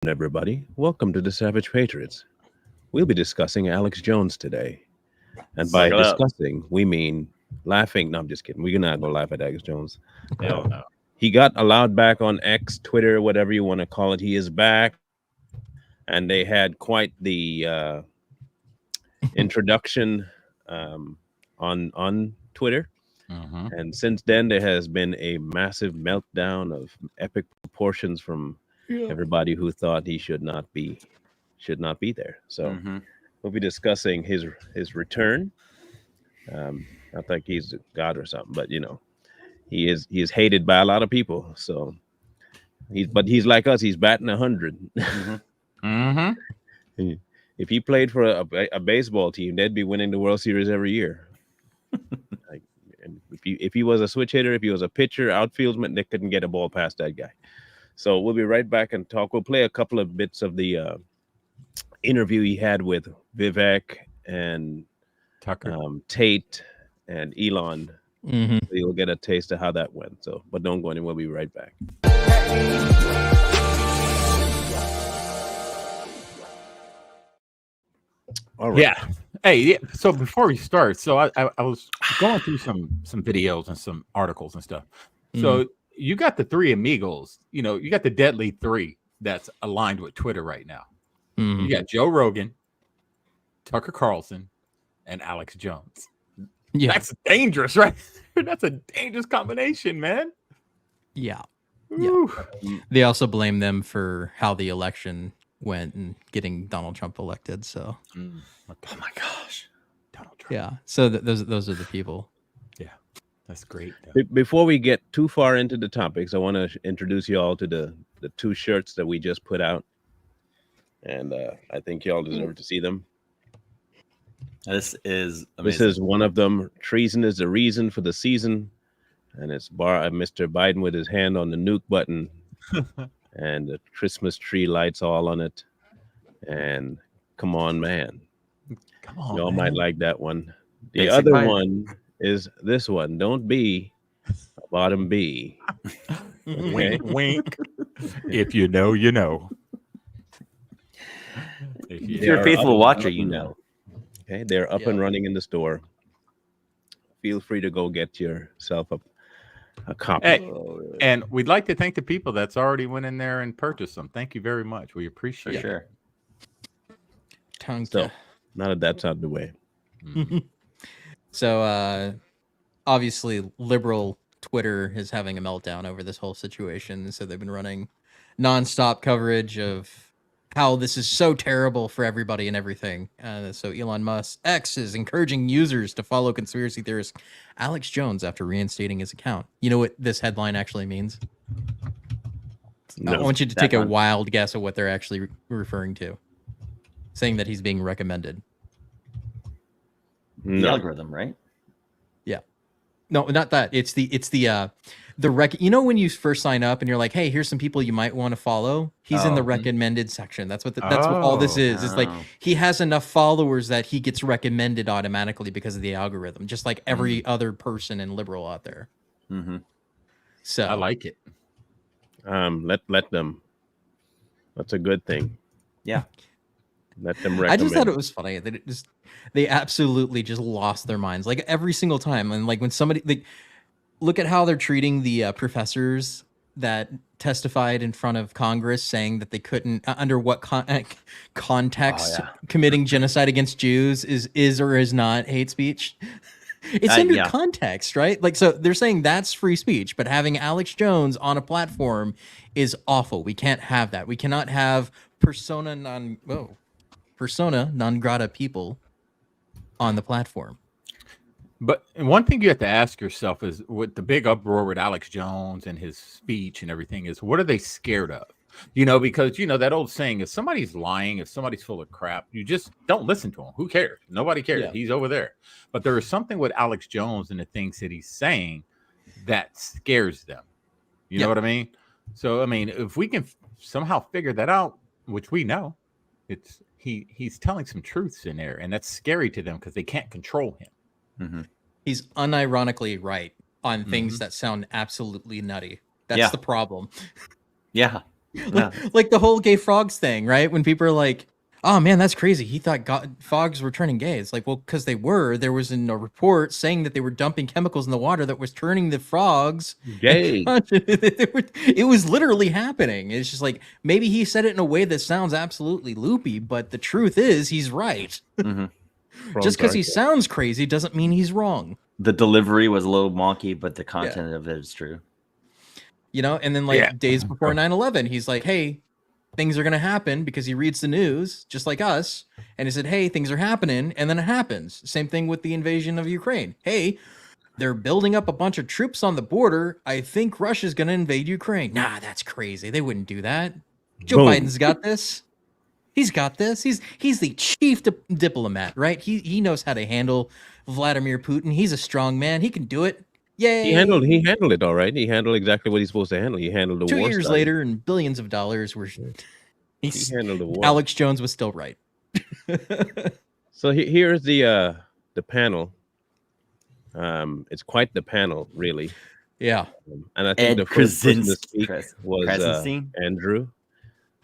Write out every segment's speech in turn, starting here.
Everybody. Welcome to the Savage Patriots. We'll be discussing Alex Jones today. And by Suck it up. discussing, we mean laughing. No, I'm just kidding. We're not going to laugh at Alex Jones. Hell no. He got allowed back on X, Twitter, whatever you want to call it. He is back. And they had quite the introduction on Twitter. And since then, there has been a massive meltdown of epic proportions from everybody who thought he should not be there. So we'll be discussing his return. Not like he's a god or something, but he is hated by a lot of people. So he's like us. He's batting 100. If he played for a baseball team, they'd be winning the World Series every year. And if he was a switch hitter, if he was a pitcher, outfieldman, they couldn't get a ball past that guy. So we'll be right back and talk. We'll play a couple of bits of the interview he had with Vivek and Tucker, Tate, and Elon. Mm-hmm. So you'll get a taste of how that went. So, but don't go anywhere. We'll be right back. All right. yeah. Hey, yeah. So before we start, so I was going through some videos and some articles and stuff. So you got the three amigos. You got the deadly three that's aligned with Twitter right now. Mm-hmm. You got Joe Rogan, Tucker Carlson, and Alex Jones. Yeah. That's dangerous, right? That's a dangerous combination, man. Yeah. Woo. They also blame them for how the election went and getting Donald Trump elected. So, Oh my gosh. Donald Trump. yeah. So those are the people. Yeah, that's great. Before we get too far into the topics, I want to introduce you all to the two shirts that we just put out. And I think y'all deserve to see them. This is amazing. This is one of them. Treason is the reason for the season. And it's Mr. Biden with his hand on the nuke button. And the Christmas tree lights all on it. And come on, man. Come on, Y'all might like that one. The Basic other Biden. one is this one. Don't be a bottom B. Wink, wink. If you know, you know. If They you're a are faithful up watcher, and you running. know. Okay, they're up and running in the store. Feel free to go get yourself a copy. Hey, and we'd like to thank the people that's already went in there and purchased them. Thank you very much. We For appreciate it. sure. So now that that's out of the way. So obviously liberal Twitter is having a meltdown over this whole situation. So they've been running nonstop coverage of how this is so terrible for everybody and everything. So Elon Musk X is encouraging users to follow conspiracy theorist Alex Jones after reinstating his account. You know what this headline actually means? I No. want you to That take a one. wild guess of what they're actually referring to. Saying that he's being recommended. The No. algorithm, right? No, not that. It's the you know when you first sign up and you're like, hey, here's some people you might want to follow. He's in the Oh. recommended section. That's what that's what all this is. It's like Oh. he has enough followers that he gets recommended automatically because of the algorithm, just like every other person and liberal out there. Mm-hmm. So I like it. Let them. That's a good thing. Yeah. Let them recommend. I just thought it was funny that they absolutely just lost their minds like every single time. And like when somebody like look at how they're treating the professors that testified in front of Congress saying that they couldn't under what context Oh, yeah. committing genocide against Jews is or is not hate speech. It's under Yeah. context, right? Like, so they're saying that's free speech, but having Alex Jones on a platform is awful. We can't have that. We cannot have persona non grata people on the platform. But one thing you have to ask yourself is with the big uproar with Alex Jones and his speech and everything is what are they scared of? Because that old saying, if somebody's lying, if somebody's full of crap, you just don't listen to him. Who cares? Nobody cares. Yeah. He's over there. But there is something with Alex Jones and the things that he's saying that scares them. You know what I mean? So, I mean, if we can somehow figure that out, which we know, he's telling some truths in there, and that's scary to them because they can't control him. Mm-hmm. He's unironically right on things that sound absolutely nutty. That's Yeah. the problem. Yeah. Like the whole gay frogs thing, right? When people are like, "Oh man, that's crazy. He thought frogs were turning gay." It's like, well, because they were. There was a report saying that they were dumping chemicals in the water that was turning the frogs Gay. It was literally happening. It's just like, maybe he said it in a way that sounds absolutely loopy, but the truth is he's right. Just because he sounds crazy doesn't mean he's wrong. The delivery was a little wonky, but the content of it is true. You know, and then days before 9/11, he's like, hey, things are going to happen, because he reads the news just like us. And he said, hey, things are happening. And then it happens. Same thing with the invasion of Ukraine. Hey, they're building up a bunch of troops on the border. I think Russia's going to invade Ukraine. Nah, that's crazy. They wouldn't do that. Joe Biden's got this. He's got this. He's the chief diplomat, right? He knows how to handle Vladimir Putin. He's a strong man. He can do it. Yay! He handled it all right. He handled exactly what he's supposed to handle. He handled the 2 war. 2 years later, and billions of dollars were. He handled the war. Alex Jones was still right. So here's the panel. It's quite the panel, really. Yeah. And I think the first person to speak was Andrew.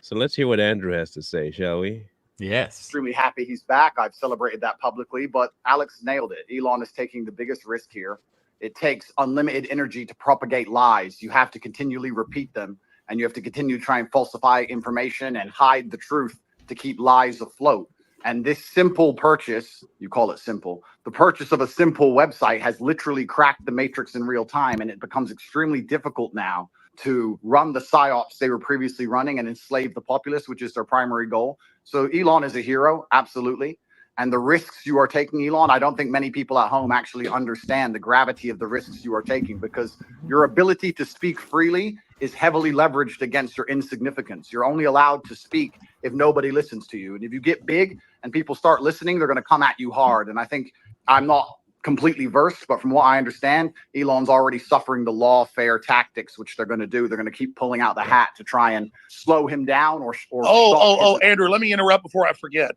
So let's hear what Andrew has to say, shall we? Yes. Extremely happy he's back. I've celebrated that publicly, but Alex nailed it. Elon is taking the biggest risk here. It takes unlimited energy to propagate lies. You have to continually repeat them, and you have to continue to try and falsify information and hide the truth to keep lies afloat. And this simple purchase, you call it simple, the purchase of a simple website has literally cracked the matrix in real time, and it becomes extremely difficult now to run the psyops they were previously running and enslave the populace, which is their primary goal. So Elon is a hero, absolutely. And the risks you are taking, Elon, I don't think many people at home actually understand the gravity of the risks you are taking, because your ability to speak freely is heavily leveraged against your insignificance. You're only allowed to speak if nobody listens to you. And if you get big and people start listening, they're going to come at you hard. And I think, I'm not completely versed, but from what I understand, Elon's already suffering the lawfare tactics, which they're going to do. They're going to keep pulling out the hat to try and slow him down or Andrew, let me interrupt before I forget.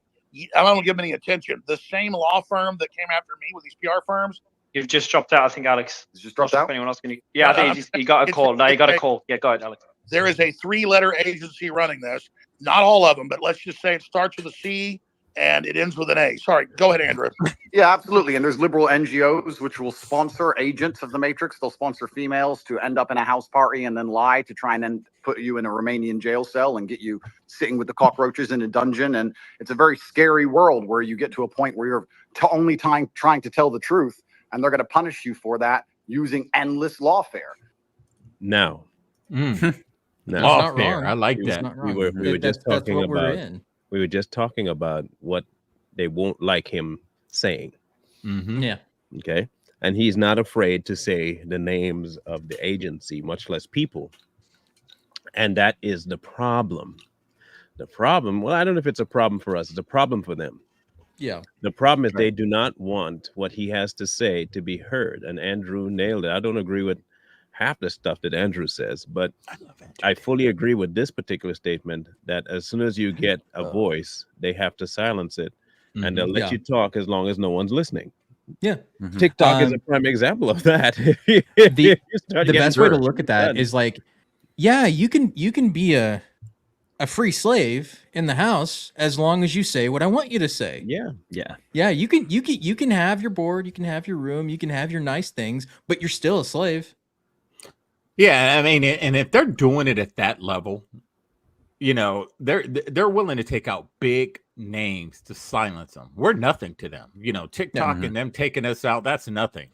I don't give him any attention. The same law firm that came after me with these PR firms. You've just dropped out, I think, Alex. It's just dropped out? Anyone else can you? Yeah, I think you got a call. No, you got a call. Yeah, go ahead, Alex. There is a 3-letter agency running this. Not all of them, but let's just say it starts with a C and it ends with an A. Sorry, go ahead, Andrew. Yeah, absolutely. And there's liberal NGOs which will sponsor agents of the Matrix. They'll sponsor females to end up in a house party and then lie to try and then put you in a Romanian jail cell and get you sitting with the cockroaches in a dungeon. And it's a very scary world where you get to a point where you're only trying to tell the truth, and they're going to punish you for that using endless lawfare. Now, not wrong. I like that. We were just talking about. We were just talking about what they won't like him saying. Yeah. Okay. And he's not afraid to say the names of the agency, much less people. And that is the problem. The problem, well, I don't know if it's a problem for us. It's a problem for them. Yeah. The problem is they do not want what he has to say to be heard. And Andrew nailed it. I don't agree with half the stuff that Andrew says, but I fully agree with this particular statement that as soon as you get a voice, they have to silence it, and they'll let you talk as long as no one's listening. Yeah. TikTok is a prime example of that. The best way to look at that is like, yeah, you can be a free slave in the house as long as you say what I want you to say. Yeah. You can have your board, you can have your room, you can have your nice things, but you're still a slave. Yeah, I mean, and if they're doing it at that level, you know, they're willing to take out big names to silence them. We're nothing to them. You know, TikTok and them taking us out, that's nothing.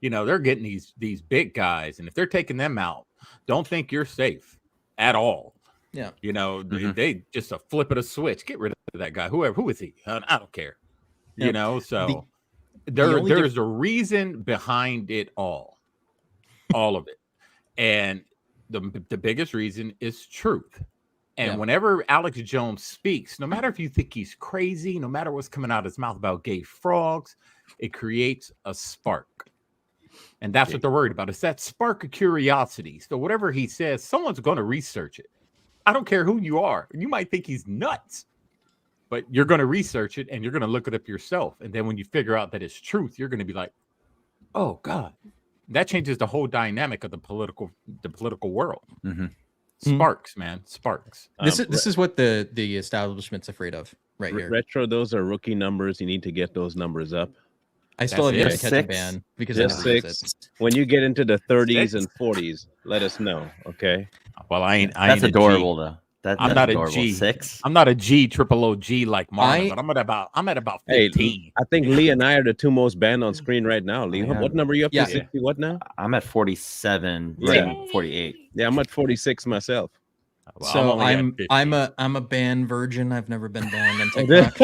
You know, they're getting these big guys, and if they're taking them out, don't think you're safe at all. Yeah. You know, they just a flip of a switch, get rid of that guy. Who is he? I don't care. You know, so there's a reason behind it all of it. And the biggest reason is truth. And whenever Alex Jones speaks, no matter if you think he's crazy, no matter what's coming out of his mouth about gay frogs, it creates a spark. And that's what they're worried about. It's that spark of curiosity. So whatever he says, someone's going to research it. I don't care who you are. You might think he's nuts, but you're going to research it and you're going to look it up yourself. And then when you figure out that it's truth, you're going to be like, oh God. That changes the whole dynamic of the political world. Sparks, man, sparks. This is what the establishment's afraid of right here. Retro, those are rookie numbers. You need to get those numbers up. I still have yet to catch a 6? ban because Just I never use 6. it. When you get into the 30s 6? and 40s, let us know. Okay. Well, I ain't. That's ain't adorable, a G. though. That's I'm not adorable. a G. 6. I'm not a G, triple OG like Marlon, but I'm at about 15. Hey, I think Lee and I are the two most banned on screen right now. Lee, Yeah. what number are you up Yeah. to? 60 what now? I'm at 47, Yeah. running 48. Yeah, I'm at 46 myself. Well, So only at 15. I'm a ban virgin. I've never been banned on TikTok.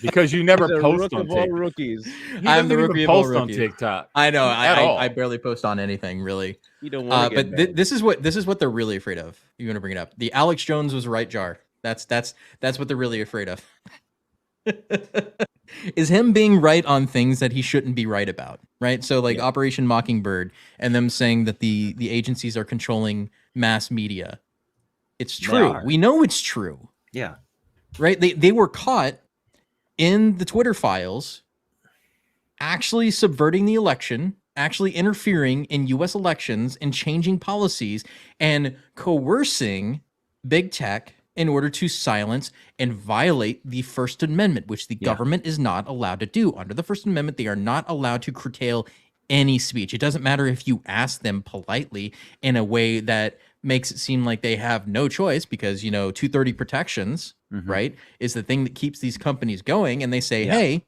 because you never He's a post rook on of all TikTok. rookies. He I'm the doesn't even rookie of all post on rookies. TikTok. I know. At all. I barely post on anything really. You don't want to get But banned. this is what they're really afraid of. You want to bring it up? The Alex Jones was right jar. That's what they're really afraid of. Is him being right on things that he shouldn't be right about, right? So like Operation Mockingbird and them saying that the agencies are controlling mass media. It's true. We know it's true. Yeah. Right? They were caught in the Twitter files actually subverting the election, actually interfering in US elections and changing policies and coercing big tech in order to silence and violate the First Amendment, which the government is not allowed to do. Under the First Amendment, they are not allowed to curtail any speech. It doesn't matter if you ask them politely in a way that makes it seem like they have no choice because, 230 protections, right, is the thing that keeps these companies going. And they say, hey,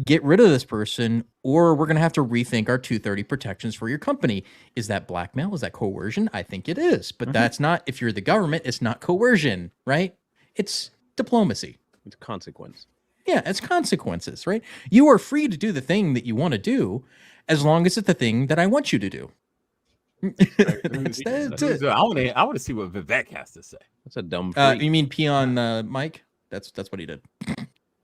get rid of this person or we're going to have to rethink our 230 protections for your company. Is that blackmail? Is that coercion? I think it is. But that's not, if you're the government, it's not coercion, right? It's diplomacy. It's consequence. Yeah, it's consequences, right? You are free to do the thing that you want to do as long as it's the thing that I want you to do. That's it. I want to see what Vivek has to say. That's a dumb freak. You mean Peon Mike? That's what he did.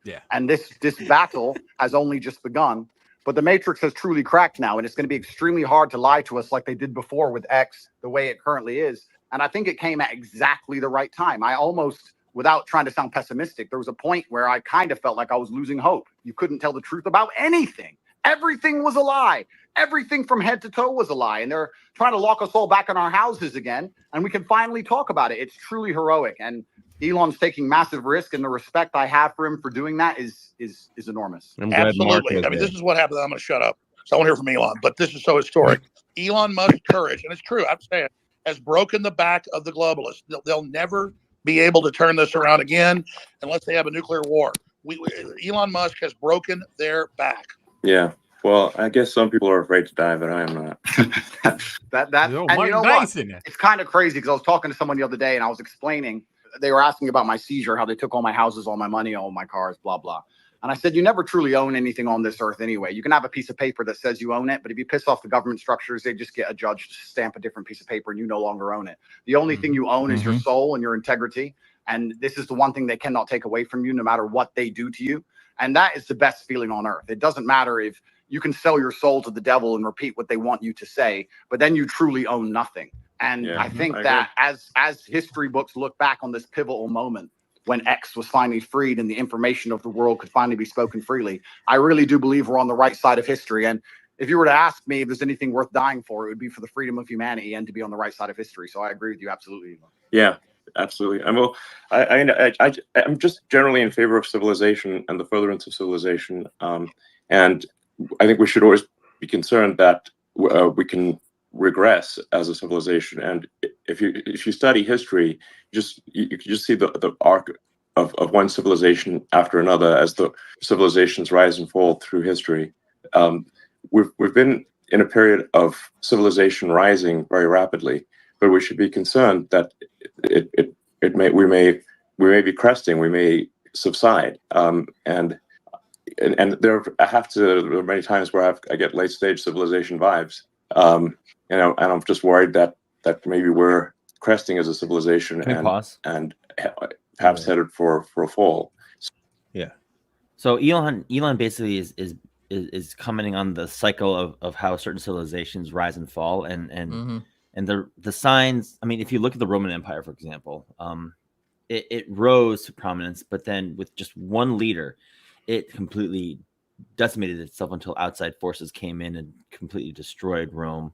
Yeah. And this battle has only just begun. But the Matrix has truly cracked now, and it's going to be extremely hard to lie to us like they did before with X, the way it currently is. And I think it came at exactly the right time. I almost, without trying to sound pessimistic, there was a point where I kind of felt like I was losing hope. You couldn't tell the truth about anything. Everything was a lie. Everything from head to toe was a lie. And they're trying to lock us all back in our houses again. And we can finally talk about it. It's truly heroic. And Elon's taking massive risk, and the respect I have for him for doing that is enormous. I'm glad Mark Absolutely. was I mean, there. this is what happened. I'm going to shut up. So I want to hear from Elon, but this is so historic. Elon Musk's courage, and it's true, I'm saying, has broken the back of the globalists. They'll never be able to turn this around again unless they have a nuclear war. Elon Musk has broken their back. Yeah. Well, I guess some people are afraid to die, but I am not. And Mike you know Nice what? in there. It's kind of crazy because I was talking to someone the other day and I was explaining, they were asking about my seizure, how they took all my houses, all my money, all my cars, blah, blah. And I said, you never truly own anything on this earth anyway. You can have a piece of paper that says you own it, but if you piss off the government structures, they just get a judge to stamp a different piece of paper and you no longer own it. The only thing you own is your soul and your integrity. And this is the one thing they cannot take away from you, no matter what they do to you. And that is the best feeling on earth. It doesn't matter if you can sell your soul to the devil and repeat what they want you to say, but then you truly own nothing. And I think that as history books look back on this pivotal moment when X was finally freed and the information of the world could finally be spoken freely, I really do believe we're on the right side of history. And if you were to ask me if there's anything worth dying for, it would be for the freedom of humanity and to be on the right side of history. So I agree with you absolutely. Yeah, absolutely. I'm just generally in favor of civilization and the furtherance of civilization. And I think we should always be concerned that we can regress as a civilization. And if you study history, you can just see the arc of one civilization after another as the civilizations rise and fall through history. We've been in a period of civilization rising very rapidly, but we should be concerned that we may be cresting, we may subside, and there are many times where I get late stage civilization vibes, and I'm just worried that maybe we're cresting as a civilization and perhaps headed for a fall. Yeah. So Elon basically is commenting on the cycle of how certain civilizations rise and fall, and the signs. I mean, if you look at the Roman Empire, for example, it rose to prominence, but then with just one leader, it completely decimated itself until outside forces came in and completely destroyed Rome.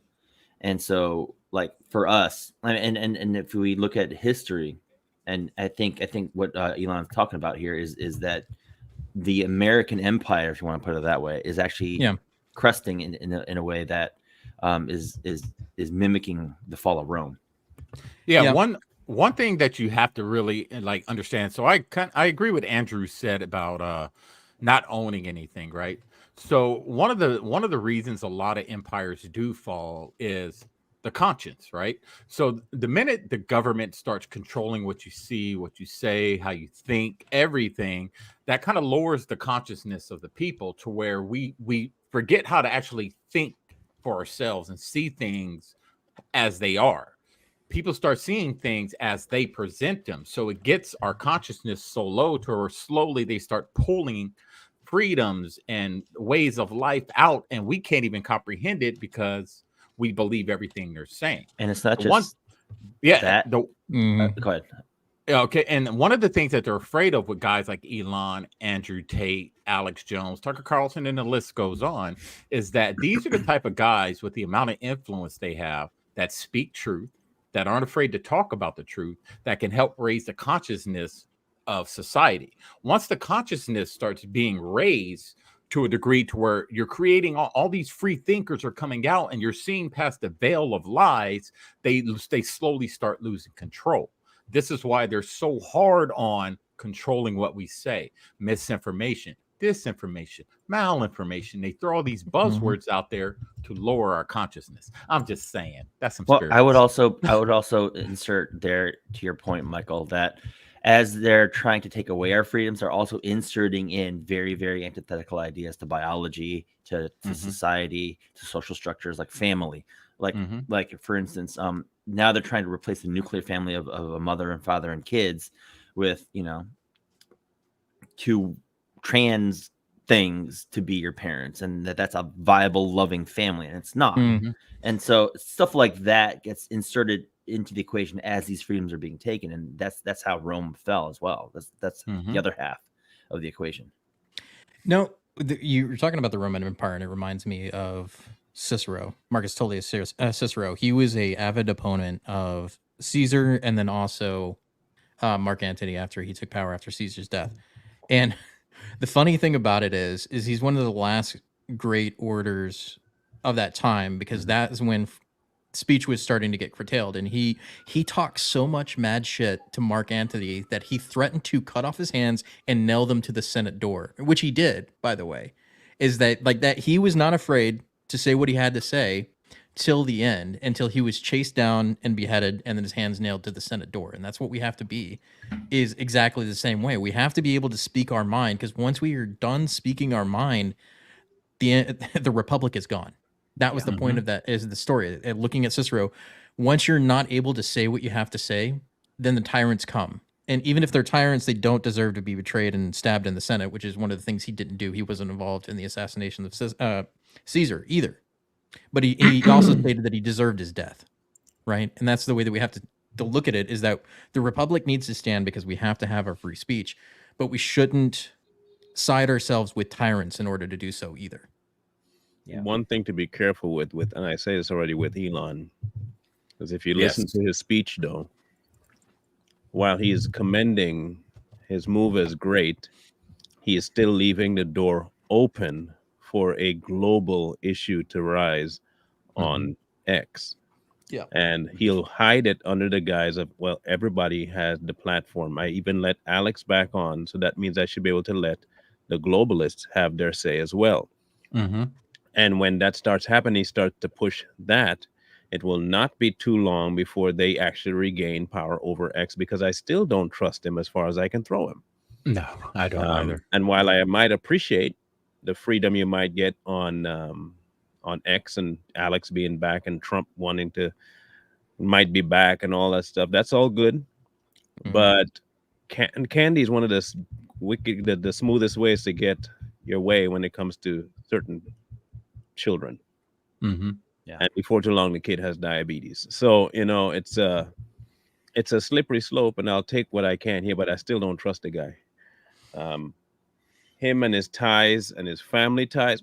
And so like for us, and if we look at history, and I think what Elon's talking about here is that the American empire, if you want to put it that way, is actually cresting in a way that is mimicking the fall of Rome. Yeah. One thing that you have to really like understand. So I agree with Andrew said about not owning anything, right? So one of the reasons a lot of empires do fall is the conscience, right? So the minute the government starts controlling what you see, what you say, how you think, everything, that kind of lowers the consciousness of the people to where we forget how to actually think for ourselves and see things as they are. People start seeing things as they present them. So it gets our consciousness so low to where slowly they start pulling freedoms and ways of life out, and we can't even comprehend it because we believe everything they're saying. And it's not just that. Go ahead. Okay, and one of the things that they're afraid of with guys like Elon, Andrew Tate, Alex Jones, Tucker Carlson, and the list goes on, is that these are the type of guys with the amount of influence they have that speak truth, that aren't afraid to talk about the truth, that can help raise the consciousness of society. Once the consciousness starts being raised to a degree to where you're creating all these free thinkers are coming out and you're seeing past the veil of lies, they slowly start losing control. This is why they're so hard on controlling what we say. Misinformation, disinformation, malinformation. They throw all these buzzwords out there to lower our consciousness. I'm just saying that's some. Well, I would also insert there to your point, Michael, that as they're trying to take away our freedoms, they're also inserting in very, very antithetical ideas to biology, to society, to social structures like family. Like for instance, now they're trying to replace the nuclear family of a mother and father and kids with, two trans things to be your parents, and that's a viable, loving family, and it's not. And so stuff like that gets inserted into the equation as these freedoms are being taken, and that's how Rome fell as well. That's the other half of the equation. No, you were talking about the Roman Empire, and it reminds me of Cicero, Marcus Tullius Cicero. He was a avid opponent of Caesar, and then also Mark Antony after he took power after Caesar's death. And the funny thing about it is he's one of the last great orators of that time, because that is when speech was starting to get curtailed, and he talked so much mad shit to Mark Antony that he threatened to cut off his hands and nail them to the Senate door, which he did, by the way. Is that he was not afraid to say what he had to say till the end, until he was chased down and beheaded and then his hands nailed to the Senate door. And that's what we have to be, is exactly the same way. We have to be able to speak our mind, because once we are done speaking our mind, the republic is gone. That was the point of that, is the story. Looking at Cicero, once you're not able to say what you have to say, then the tyrants come. And even if they're tyrants, they don't deserve to be betrayed and stabbed in the Senate, which is one of the things he didn't do. He wasn't involved in the assassination of Caesar either. But he also stated that he deserved his death, right? And that's the way that we have to look at it, is that the republic needs to stand because we have to have our free speech, but we shouldn't side ourselves with tyrants in order to do so either. Yeah. One thing to be careful with, and I say this already with Elon, is if you listen to his speech, though, while he is commending his move as great, he is still leaving the door open for a global issue to rise on X. Yeah. And he'll hide it under the guise of, well, everybody has the platform. I even let Alex back on, so that means I should be able to let the globalists have their say as well. And when that starts happening, starts to push that, it will not be too long before they actually regain power over X, because I still don't trust him as far as I can throw him. No, I don't either. And while I might appreciate the freedom you might get on X and Alex being back and Trump might be back and all that stuff, that's all good. But candy is one of the smoothest ways to get your way when it comes to certain children. And before too long, the kid has diabetes. So it's a slippery slope, and I'll take what I can here, but I still don't trust the guy. Him and his ties and his family ties.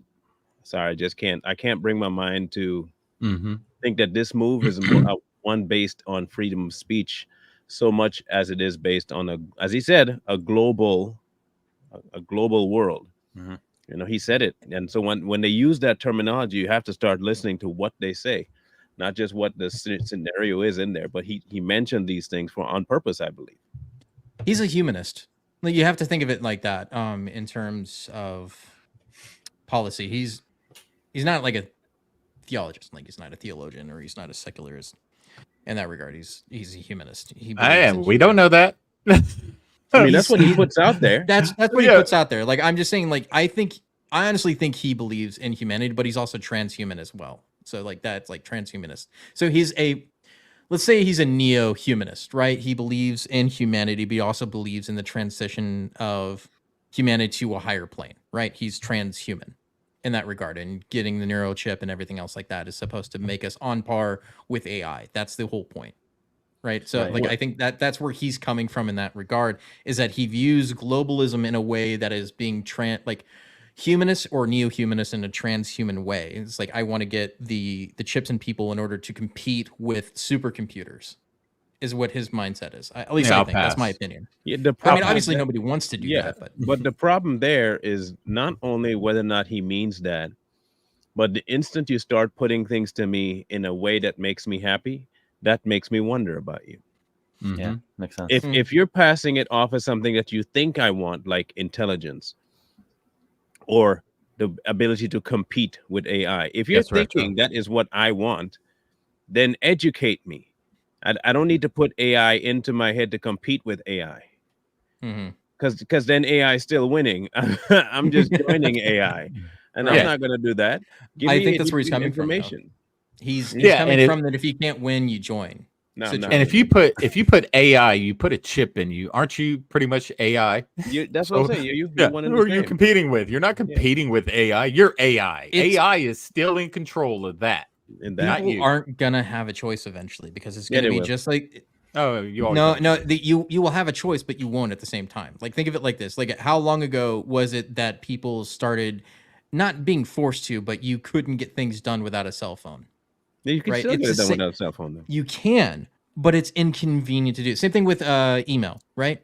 Sorry, I can't bring my mind to think that this move is one based on freedom of speech so much as it is based on as he said, a global world. You know, he said it. And so when they use that terminology, you have to start listening to what they say, not just what the scenario is in there, but he mentioned these things on purpose, I believe. He's a humanist. Like, you have to think of it like that. In terms of policy, he's not like a theologist. Like, he's not a theologian, or he's not a secularist. In that regard, he's a humanist. We don't know that. I mean, that's what he puts out there. That's what he puts out there. Like, I'm just saying, like, I honestly think he believes in humanity, but he's also transhuman as well. So, like, that's like transhumanist. So let's say he's a neo-humanist, right? He believes in humanity, but he also believes in the transition of humanity to a higher plane, right? He's transhuman in that regard, and getting the neurochip and everything else like that is supposed to make us on par with AI. That's the whole point. Right. So I think that's where he's coming from in that regard, is that he views globalism in a way that is being humanist or neo-humanist in a transhuman way. It's like, I want to get the chips in people in order to compete with supercomputers, is what his mindset is. At least I think that's my opinion. Yeah, I mean, obviously nobody wants to do that, but the problem there is not only whether or not he means that, but the instant you start putting things to me in a way that makes me happy, that makes me wonder about you. Yeah, makes sense. If you're passing it off as something that you think I want, like intelligence or the ability to compete with AI, if you're thinking that is what I want, then educate me. I don't need to put AI into my head to compete with AI. Because then AI is still winning. I'm just joining AI. And I'm not going to do that. I think that's where he's coming from. He's coming from that if you can't win, you join. No, and if you put AI, you put a chip in you, aren't you pretty much AI? That's what I'm saying. Who are you competing with? You're not competing with AI. You're AI. AI is still in control of that. And people aren't gonna have a choice eventually, because it's gonna be just like you will have a choice, but you won't at the same time. Like, think of it like this: like, how long ago was it that people started not being forced to, but you couldn't get things done without a cell phone? You can still get it done without a cell phone, though. You can, but it's inconvenient to do. Same thing with email, right?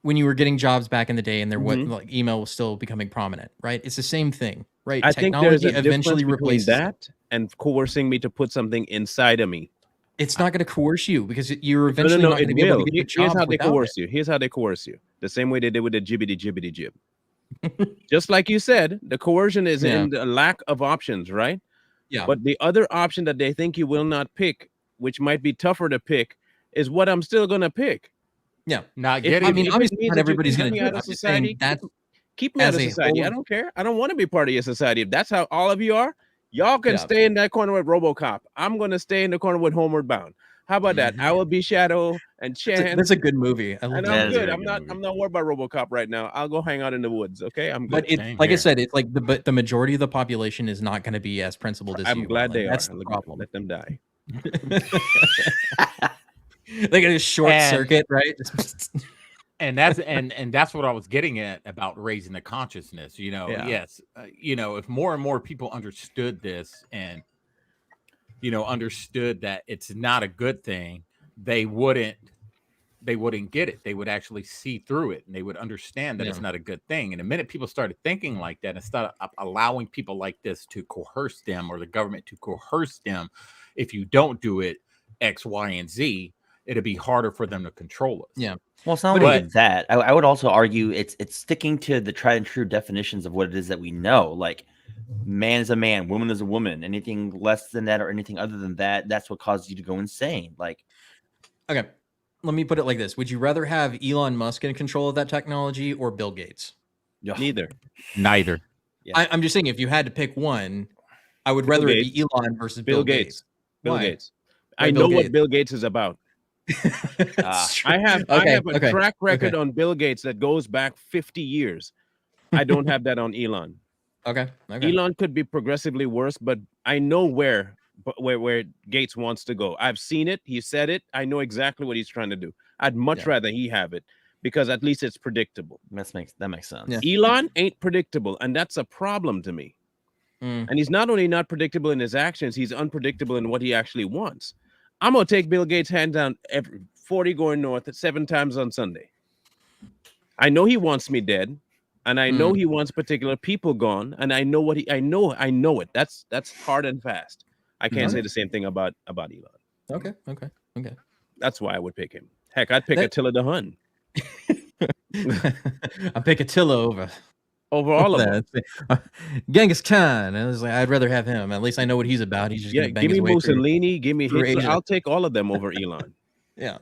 When you were getting jobs back in the day, and like, email was still becoming prominent, right? It's the same thing, right? I think there's a eventually replaces that and coercing me to put something inside of me. It's not going to coerce you, because you're eventually not going to be able to get your job. Here's how they coerce you. Here's how they coerce you. The same way they did with the jibbity jib. Just like you said, the coercion is in the lack of options, right? Yeah. But the other option that they think you will not pick, which might be tougher to pick, is what I'm still going to pick. Yeah. Not getting. I mean, obviously not everybody's going to do it. Society. Keep me out of society. I don't care. I don't want to be part of your society. If that's how all of you are, y'all can stay in that corner with RoboCop. I'm going to stay in the corner with Homeward Bound. How about that? I will be Shadow and Chance. That's a good movie. I'm good. I'm not worried about RoboCop right now. I'll go hang out in the woods. Okay, I'm good. But like I said, it's like the majority of the population is not going to be as principled as you. I'm glad they are. That's the problem. Let them die. They get a short circuit, right? And that's what I was getting at about raising the consciousness. Yes, if more and more people understood this and understood that it's not a good thing, they wouldn't get it. They would actually see through it, and they would understand that it's not a good thing. And the minute people started thinking like that, instead of allowing people like this to coerce them, or the government to coerce them, if you don't do it X, Y, and Z, it'd be harder for them to control us. Yeah. Well, it's not only that. I would also argue it's sticking to the tried and true definitions of what it is that we know. Like, man is a man, woman is a woman. Anything less than that or anything other than that, that's what causes you to go insane. Like, okay, let me put it like this: would you rather have Elon Musk in control of that technology or Bill Gates? Neither. Yeah. I'm just saying, if you had to pick one, I would rather it be Elon versus Bill Gates. Bill Gates. I know what Bill Gates is about. I have a track record on Bill Gates that goes back 50 years. I don't have that on Elon. Okay. Elon could be progressively worse, but I know where Gates wants to go. I've seen it. He said it. I know exactly what he's trying to do. I'd much rather he have it, because at least it's predictable. That makes sense. Yeah. Elon ain't predictable, and that's a problem to me. And he's not only not predictable in his actions, he's unpredictable in what he actually wants. I'm going to take Bill Gates' hand down every 40 going north 7 times on Sunday. I know he wants me dead, and I know he wants particular people gone, and I know what I know it. That's hard and fast. I can't say the same thing about Elon. Okay. That's why I would pick him. Heck, I'd pick Attila the Hun. I'll pick Attila over all of them. Genghis Khan. I was like, I'd rather have him. At least I know what he's about. He's just gonna bang give me his way Mussolini, give me through Hitler. Asia. I'll take all of them over Elon. Yeah.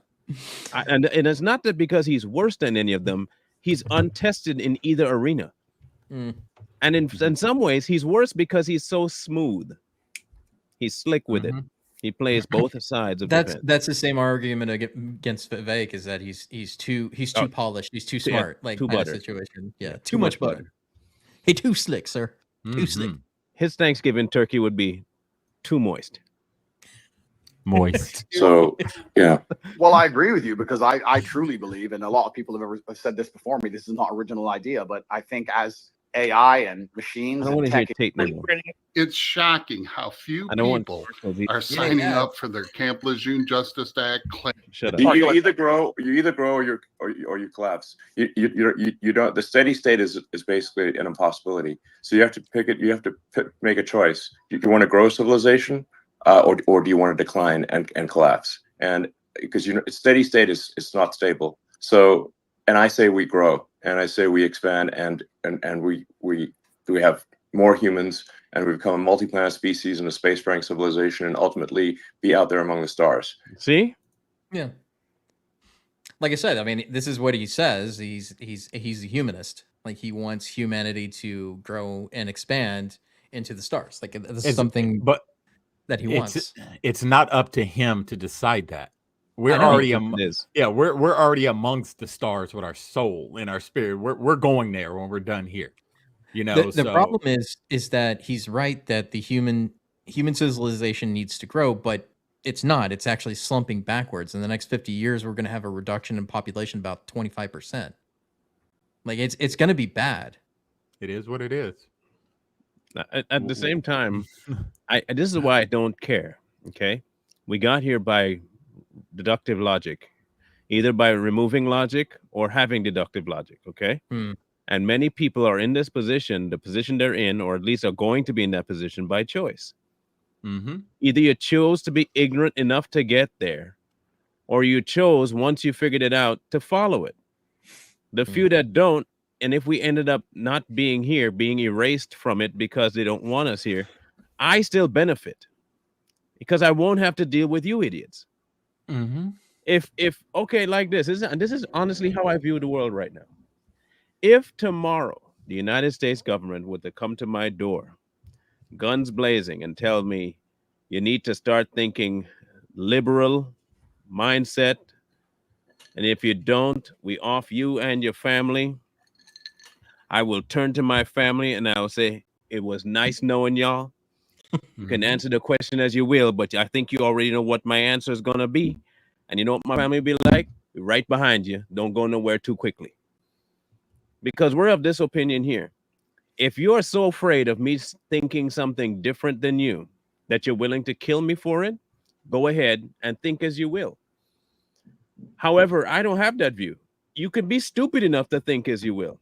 And it's not that because he's worse than any of them. He's untested in either arena. And in some ways, he's worse because he's so smooth. He's slick with it. He plays both sides of defense. That's the same argument against Vivek, is that he's too polished, he's too smart, like too kind of butter. situation. Yeah, too much butter. Hey, too slick, sir. Too slick. His Thanksgiving turkey would be too moist. So yeah. Well, I agree with you, because I truly believe, and a lot of people have said this before me, this is not an original idea, but I think as AI and machines and tech, it's shocking how few people are signing up for their Camp Lejeune Justice Act claim. Shut up. You either grow or you collapse. You don't. The steady state is basically an impossibility. So you have to pick it. You have to make a choice. Do you want to grow civilization, or do you want to decline and collapse? And because steady state is not stable. So, and I say we grow, and I say we expand, and we have more humans, and we become a multi-planet species and a space-faring civilization, and ultimately be out there among the stars. See? Yeah. Like I said, I mean, this is what he says. He's a humanist. Like, he wants humanity to grow and expand into the stars. Like, this is something that he wants. It's not up to him to decide that. We're already we're already amongst the stars with our soul and our spirit. We're going there when we're done here. The problem is that he's right that the human civilization needs to grow, but it's not. It's actually slumping backwards. In the next 50 years, we're going to have a reduction in population about 25%. Like, it's going to be bad. It is what it is. At the same time, this is why I don't care. Okay, we got here by deductive logic, either by removing logic or having deductive logic. Okay. And many people are in this position, the position they're in, or at least are going to be in that position by choice. Either you chose to be ignorant enough to get there, or you chose, once you figured it out, to follow it. The few that don't, and if we ended up not being here, being erased from it because they don't want us here, I still benefit because I won't have to deal with you idiots. If okay, like this is honestly how I view the world right now. If tomorrow the United States government were to come to my door, guns blazing, and tell me you need to start thinking liberal mindset, and if you don't, we off you and your family, I will turn to my family and I will say, it was nice knowing y'all. You can answer the question as you will, but I think you already know what my answer is going to be. And you know what my family will be like? We're right behind you. Don't go nowhere too quickly. Because we're of this opinion here. If you're so afraid of me thinking something different than you, that you're willing to kill me for it, go ahead and think as you will. However, I don't have that view. You can be stupid enough to think as you will.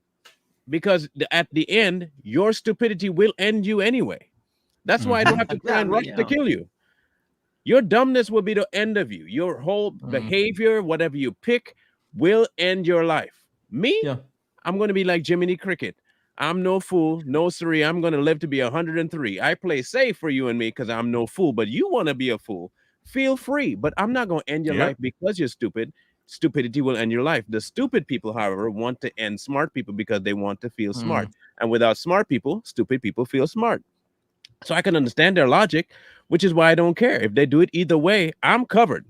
Because at the end, your stupidity will end you anyway. That's why I don't have to try and rush to kill you. Your dumbness will be the end of you. Your whole behavior, whatever you pick, will end your life. Me, I'm going to be like Jiminy Cricket. I'm no fool. No, siree. I'm going to live to be 103. I play safe for you and me because I'm no fool. But you want to be a fool. Feel free. But I'm not going to end your life because you're stupid. Stupidity will end your life. The stupid people, however, want to end smart people because they want to feel smart. And without smart people, stupid people feel smart. So I can understand their logic, which is why I don't care. If they do it either way, I'm covered.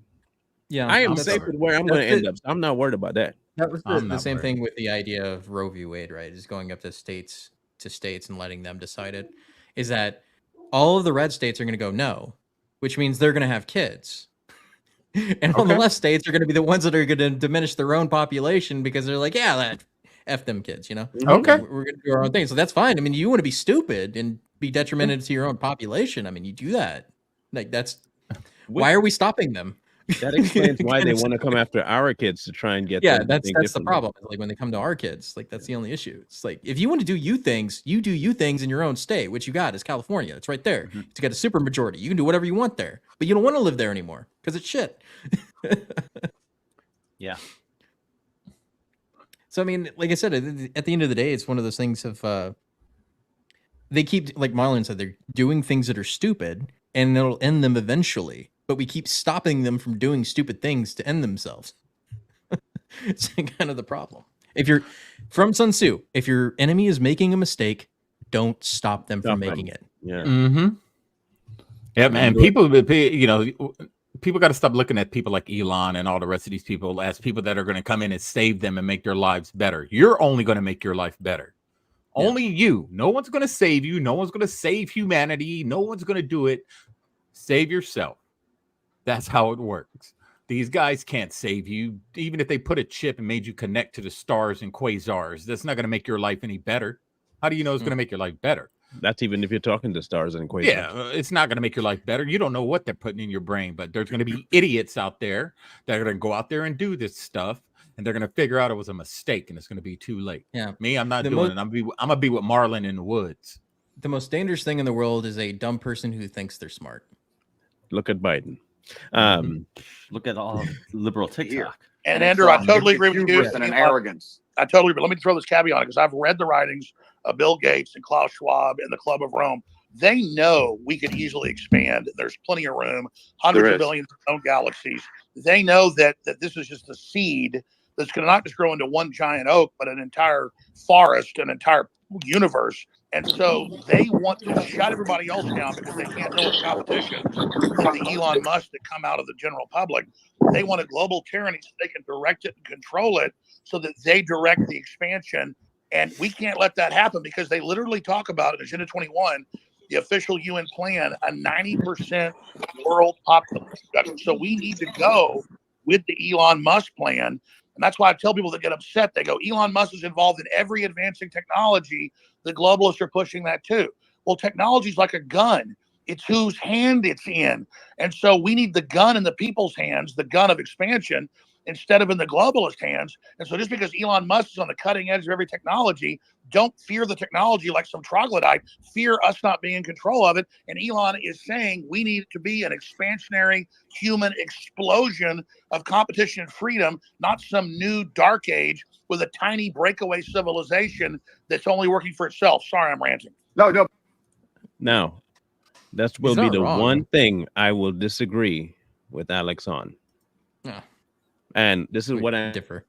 Yeah, I am safe with where I'm going to end up. So I'm not worried about that. That was the same thing with the idea of Roe v. Wade, right? Is going up to states and letting them decide it. Is that all of the red states are going to go no, which means they're going to have kids. And on the left states are going to be the ones that are going to diminish their own population because they're like, yeah, F them kids, you know? Okay. We're going to do our own thing. So that's fine. I mean, you want to be stupid and be detrimental to your own population. I mean, you do that. Like, that's why are we stopping them? That explains why they want to come after our kids to try and get them to think that's the differently. problem. Like when they come to our kids, like that's the only issue. It's like if you want to do you things, you do you things in your own state, which you got is California. It's right there. It's got a super majority. You can do whatever you want there, but you don't want to live there anymore because it's shit. Yeah. So I mean, like I said, at the end of the day, it's one of those things of they keep, like Marlon said, they're doing things that are stupid, and it'll end them eventually. But we keep stopping them from doing stupid things to end themselves. It's kind of the problem. If you're from Sun Tzu, if your enemy is making a mistake, don't stop them from making it. Yeah. Mm-hmm. Yeah, man. People got to stop looking at people like Elon and all the rest of these people as people that are going to come in and save them and make their lives better. You're only going to make your life better. Yeah. Only you. No one's going to save you. No one's going to save humanity. No one's going to do it. Save yourself. That's how it works. These guys can't save you. Even if they put a chip and made you connect to the stars and quasars, that's not going to make your life any better. How do you know it's going to make your life better? That's even if you're talking to stars and quasars. Yeah, it's not going to make your life better. You don't know what they're putting in your brain, but there's going to be idiots out there that are going to go out there and do this stuff, and they're going to figure out it was a mistake, and it's going to be too late. Yeah, me, I'm not doing it. I'm going to be with Marlon in the woods. The most dangerous thing in the world is a dumb person who thinks they're smart. Look at Biden. Look at all liberal TikTok. And Andrew, I totally agree with you. And an arrogance. I totally agree. Let me throw this caveat on it because I've read the writings of Bill Gates and Klaus Schwab and the Club of Rome. They know we could easily expand. There's plenty of room, hundreds of billions of known galaxies. They know that this is just a seed that's going to not just grow into one giant oak, but an entire forest, an entire universe. And so they want to shut everybody else down because they can't deal with competition from the Elon Musk that come out of the general public. They want a global tyranny so they can direct it and control it so that they direct the expansion. And we can't let that happen because they literally talk about in Agenda 21, the official UN plan, a 90% world population. So we need to go with the Elon Musk plan. And that's why I tell people that get upset, they go, Elon Musk is involved in every advancing technology. The globalists are pushing that too. Well, technology is like a gun. It's whose hand it's in. And so we need the gun in the people's hands, the gun of expansion, instead of in the globalist hands. And so just because Elon Musk is on the cutting edge of every technology, don't fear the technology like some troglodyte. Fear us not being in control of it. And Elon is saying we need to be an expansionary human explosion of competition and freedom, not some new dark age with a tiny breakaway civilization that's only working for itself. Sorry, I'm ranting. No. Now, that will be the one thing I will disagree with Alex on. Yeah. And this is what I differ.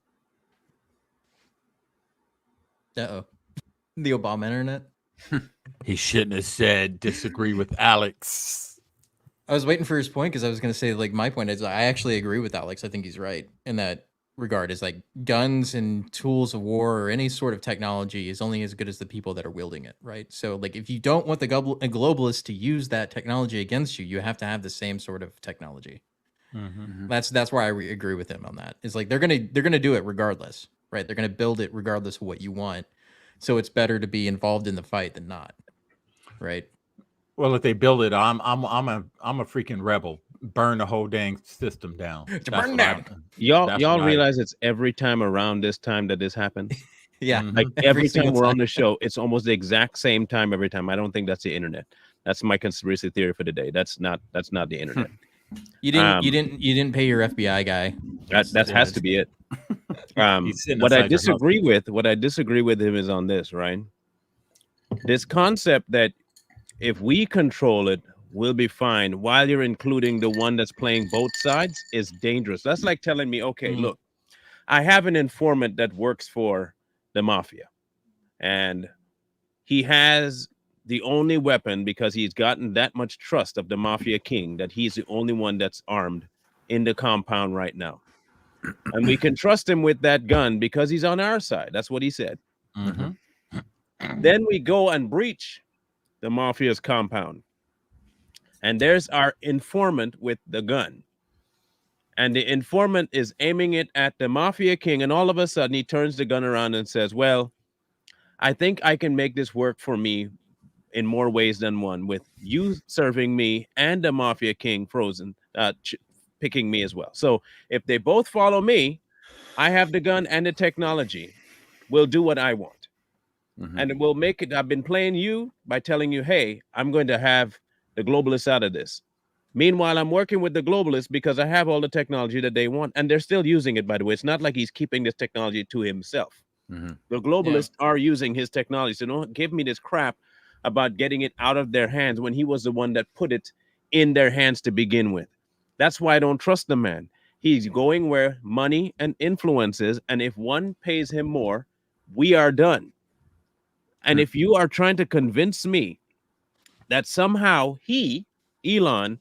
Uh-oh. The Obama internet. He shouldn't have said disagree with Alex. I was waiting for his point because I was going to say, like, my point is I actually agree with Alex. I think he's right in that regard. Is like guns and tools of war or any sort of technology is only as good as the people that are wielding it, right? So, like, if you don't want the globalists to use that technology against you, you have to have the same sort of technology. Mm-hmm. That's where I agree with him on that. It's like they're gonna do it regardless, right? They're gonna build it regardless of what you want. So it's better to be involved in the fight than not, right? Well, if they build it, I'm a freaking rebel. Burn the whole dang system down. Burn down. Y'all realize it's every time around this time that this happens. Yeah, like every time we're on the show, it's almost the exact same time every time. I don't think that's the internet. That's my conspiracy theory for the day. That's not the internet. You didn't pay your FBI guy. That has to be it. What I disagree with him is on this, right? This concept that if we control it, we'll be fine, while you're including the one that's playing both sides, is dangerous. That's like telling me, okay, look, I have an informant that works for the mafia, and he has the only weapon because he's gotten that much trust of the mafia king that he's the only one that's armed in the compound right now. And we can trust him with that gun because he's on our side. That's what he said. Mm-hmm. Then we go and breach the mafia's compound. And there's our informant with the gun. And the informant is aiming it at the mafia king, and all of a sudden he turns the gun around and says, well, I think I can make this work for me in more ways than one, with you serving me and the mafia king frozen picking me as well. So if they both follow me, I have the gun and the technology. We'll do what I want. And it will make it. I've been playing you by telling you, hey, I'm going to have the globalists out of this. Meanwhile, I'm working with the globalists because I have all the technology that they want, and they're still using it, by the way. It's not like he's keeping this technology to himself. The globalists are using his technology. So don't give me this crap about getting it out of their hands when he was the one that put it in their hands to begin with. That's why I don't trust the man. He's going where money and influence is, and if one pays him more, we are done. And if you are trying to convince me that somehow he, Elon,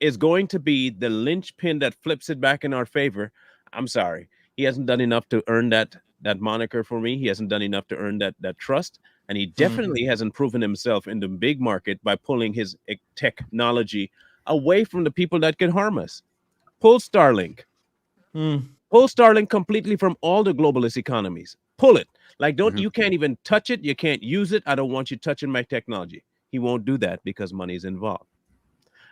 is going to be the linchpin that flips it back in our favor, I'm sorry. He hasn't done enough to earn that moniker for me. He hasn't done enough to earn that trust. And he definitely hasn't proven himself in the big market by pulling his technology away from the people that can harm us. Pull Starlink. Pull Starlink completely from all the globalist economies. Pull it. Like, you can't even touch it. You can't use it. I don't want you touching my technology. He won't do that because money's involved.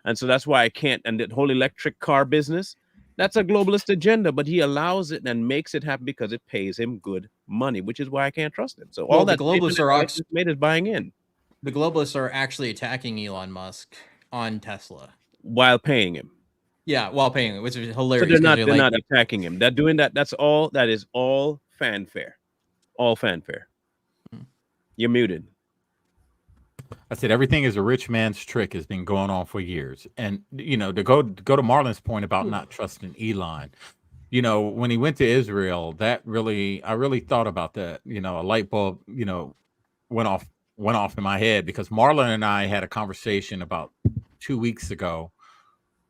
And so that's why I can't. And that whole electric car business, that's a globalist agenda, but he allows it and makes it happen because it pays him good money, which is why I can't trust him. So all that the globalists are made is buying in. The globalists are actually attacking Elon Musk on Tesla while paying him. Yeah, while paying him, which is hilarious. So they're not attacking him. They're doing that. That is all fanfare. All fanfare. You're muted. I said everything is a rich man's trick has been going on for years. And, to go to Marlon's point about not trusting Elon, when he went to Israel, I really thought about that. A light bulb, went off in my head, because Marlon and I had a conversation about 2 weeks ago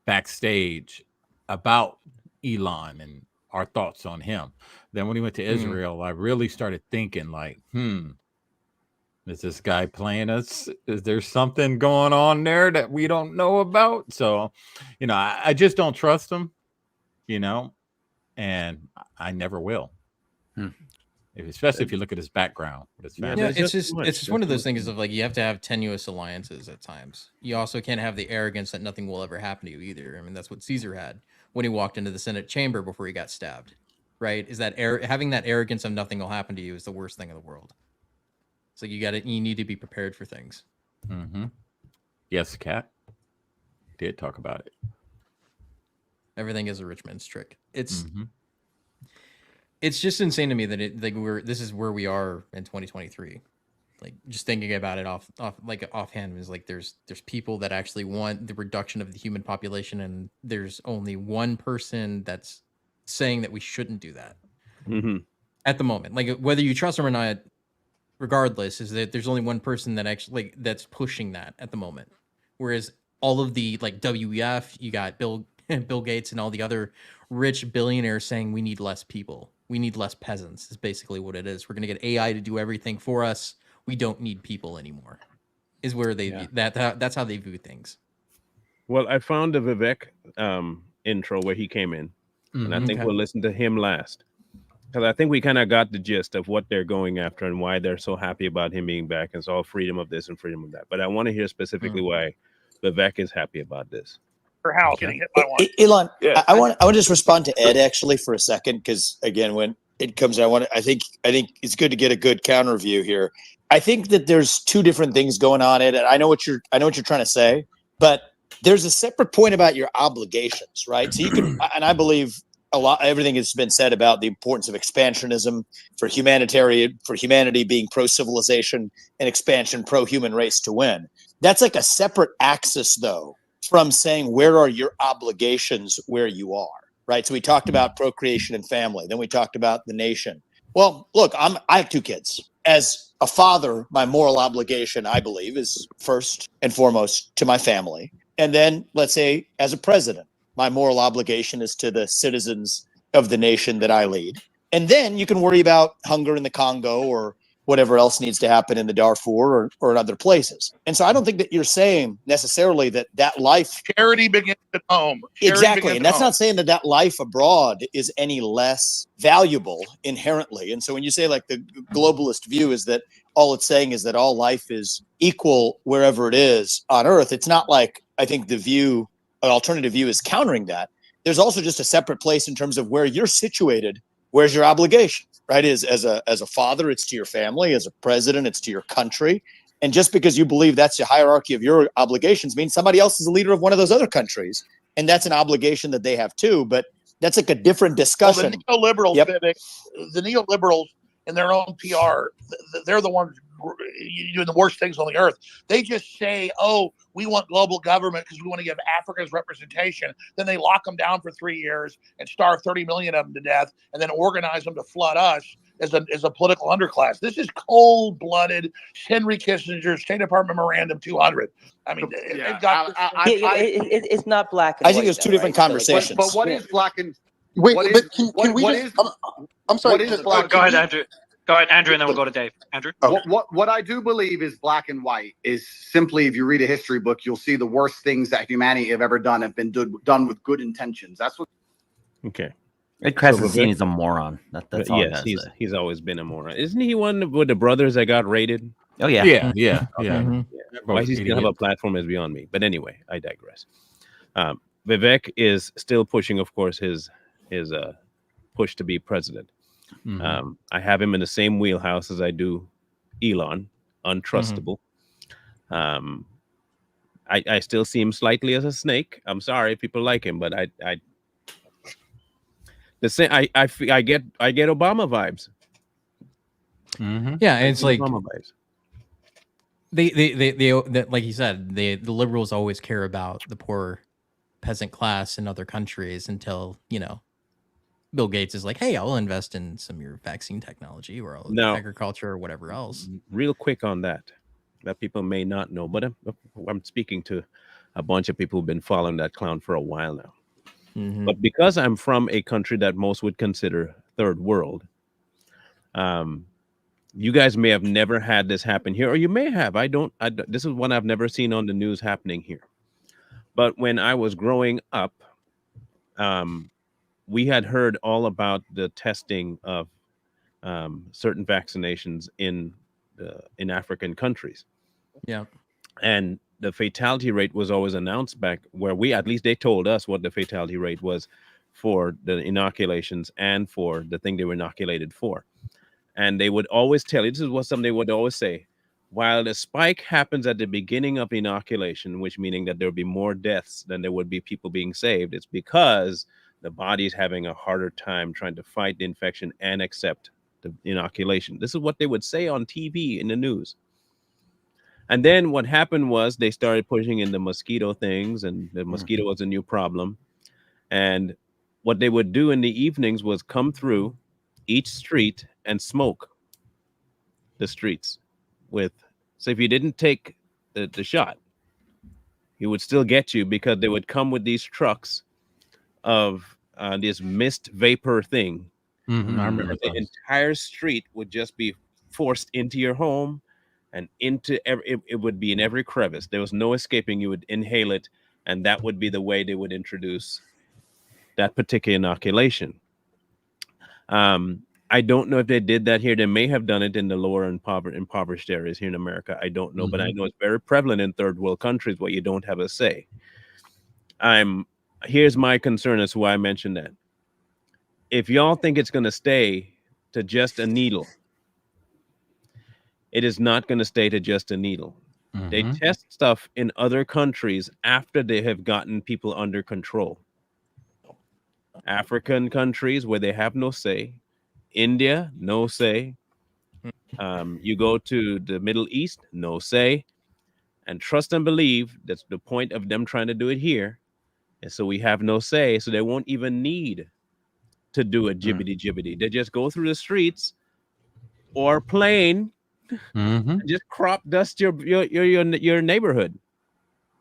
backstage about Elon and our thoughts on him. Then when he went to Israel, I really started thinking like, is this guy playing us? Is there something going on there that we don't know about? So, I just don't trust him, and I never will. Especially if you look at his background. It's just one of those things of like, you have to have tenuous alliances at times. You also can't have the arrogance that nothing will ever happen to you either. I mean, that's what Caesar had when he walked into the Senate chamber before he got stabbed, right? Is that having that arrogance of nothing will happen to you is the worst thing in the world. So you need to be prepared for things. Yes, Kat did talk about it. Everything is a rich man's trick. It's just insane to me that this is where we are in 2023. Like, just thinking about it offhand is like there's people that actually want the reduction of the human population, and there's only one person that's saying that we shouldn't do that at the moment. Like, whether you trust him or not, regardless, is that there's only one person that actually that's pushing that at the moment. Whereas all of the WEF, you got Bill Gates and all the other rich billionaires saying we need less people. We need less peasants is basically what it is. We're going to get AI to do everything for us. We don't need people anymore. Is where they that's how they view things. Well, I found the Vivek intro where he came in, and I think we'll listen to him last, because I think we kind of got the gist of what they're going after and why they're so happy about him being back. And it's all freedom of this and freedom of that. But I want to hear specifically why Vivek is happy about this. House getting hit by one. Elon, I want to just respond to Ed actually for a second, because again, when it comes, I think it's good to get a good counter view here. I think that there's two different things going on, Ed. And I know what you're trying to say, but there's a separate point about your obligations, right? So you can, and I believe everything has been said about the importance of expansionism for humanity being pro-civilization, and expansion pro-human race to win. That's like a separate axis, though, from saying where are your obligations where you are, right? So we talked about procreation and family. Then we talked about the nation. Well, look, I have 2 kids. As a father, my moral obligation, I believe, is first and foremost to my family. And then, let's say, as a president, my moral obligation is to the citizens of the nation that I lead. And then you can worry about hunger in the Congo or whatever else needs to happen in the Darfur or in other places. And so I don't think that you're saying necessarily that life charity begins at home. Exactly. And that's not saying that life abroad is any less valuable inherently. And so when you say like the globalist view is that all it's saying is that all life is equal wherever it is on Earth, it's not like I think the view, an alternative view is countering that. There's also just a separate place in terms of where you're situated. Where's your obligation, right? As a father, it's to your family. As a president, it's to your country. And just because you believe that's the hierarchy of your obligations means somebody else is the leader of one of those other countries. And that's an obligation that they have too. But that's like a different discussion. Well, the neoliberals, the neoliberals in their own PR, they're the ones doing the worst things on the earth. They just say, oh, we want global government because we want to give Africa's representation. Then they lock them down for 3 years and starve 30 million of them to death and then organize them to flood us as a political underclass. This is cold-blooded Henry Kissinger's State Department Memorandum 200. I mean, it's not black and white. I think it's two different conversations. But what is black and wait? But can we just? I'm sorry. Go ahead, Andrew. Go ahead, Andrew, and then we'll go to Dave. Andrew? Okay. What I do believe is black and white is simply, if you read a history book, you'll see the worst things that humanity have ever done have been done with good intentions. That's what. Okay. Ed Krasinski is a moron. That's all. Yes, he's always been a moron. Isn't he one with the brothers that got raided? Oh yeah, yeah. Why does he still have a platform is beyond me. But anyway, I digress. Vivek is still pushing, of course, his push to be president. Mm-hmm. I have him in the same wheelhouse as I do Elon, untrustable. Mm-hmm. I still see him slightly as a snake. I'm sorry, people like him, but I get Obama vibes. Mm-hmm. Yeah, it's like Obama vibes. They like you said, the liberals always care about the poor peasant class in other countries until, Bill Gates is like, hey, I'll invest in some of your vaccine technology or agriculture or whatever else. Real quick on that people may not know, but I'm speaking to a bunch of people who've been following that clown for a while now. Mm-hmm. But because I'm from a country that most would consider third world, you guys may have never had this happen here, or you may have. This is one I've never seen on the news happening here. But when I was growing up, we had heard all about the testing of certain vaccinations in African countries. Yeah. And the fatality rate was always announced back where at least they told us what the fatality rate was for the inoculations and for the thing they were inoculated for. And they would always tell you, this is what they would always say, while the spike happens at the beginning of inoculation, which meaning that there would be more deaths than there would be people being saved, it's because the body is having a harder time trying to fight the infection and accept the inoculation. This is what they would say on TV in the news. And then what happened was they started pushing in the mosquito things, and the mosquito was a new problem. And what they would do in the evenings was come through each street and smoke the streets so if you didn't take the shot, he would still get you, because they would come with these trucks of this mist vapor thing. Mm-hmm. I remember the entire street would just be forced into your home and into it would be in every crevice. There was no escaping. You would inhale it, and that would be the way they would introduce that particular inoculation. I don't know if they did that here. They may have done it in the lower impoverished areas here in America. I don't know, but I know it's very prevalent in third world countries where you don't have a say. Here's my concern as to why I mentioned that. If y'all think it's going to stay to just a needle, it is not going to stay to just a needle. Mm-hmm. They test stuff in other countries after they have gotten people under control. African countries where they have no say. India, no say. You go to the Middle East, no say. And trust and believe, that's the point of them trying to do it here. And so we have no say. So they won't even need to do a jibbity. They just go through the streets or plane and just crop dust your neighborhood.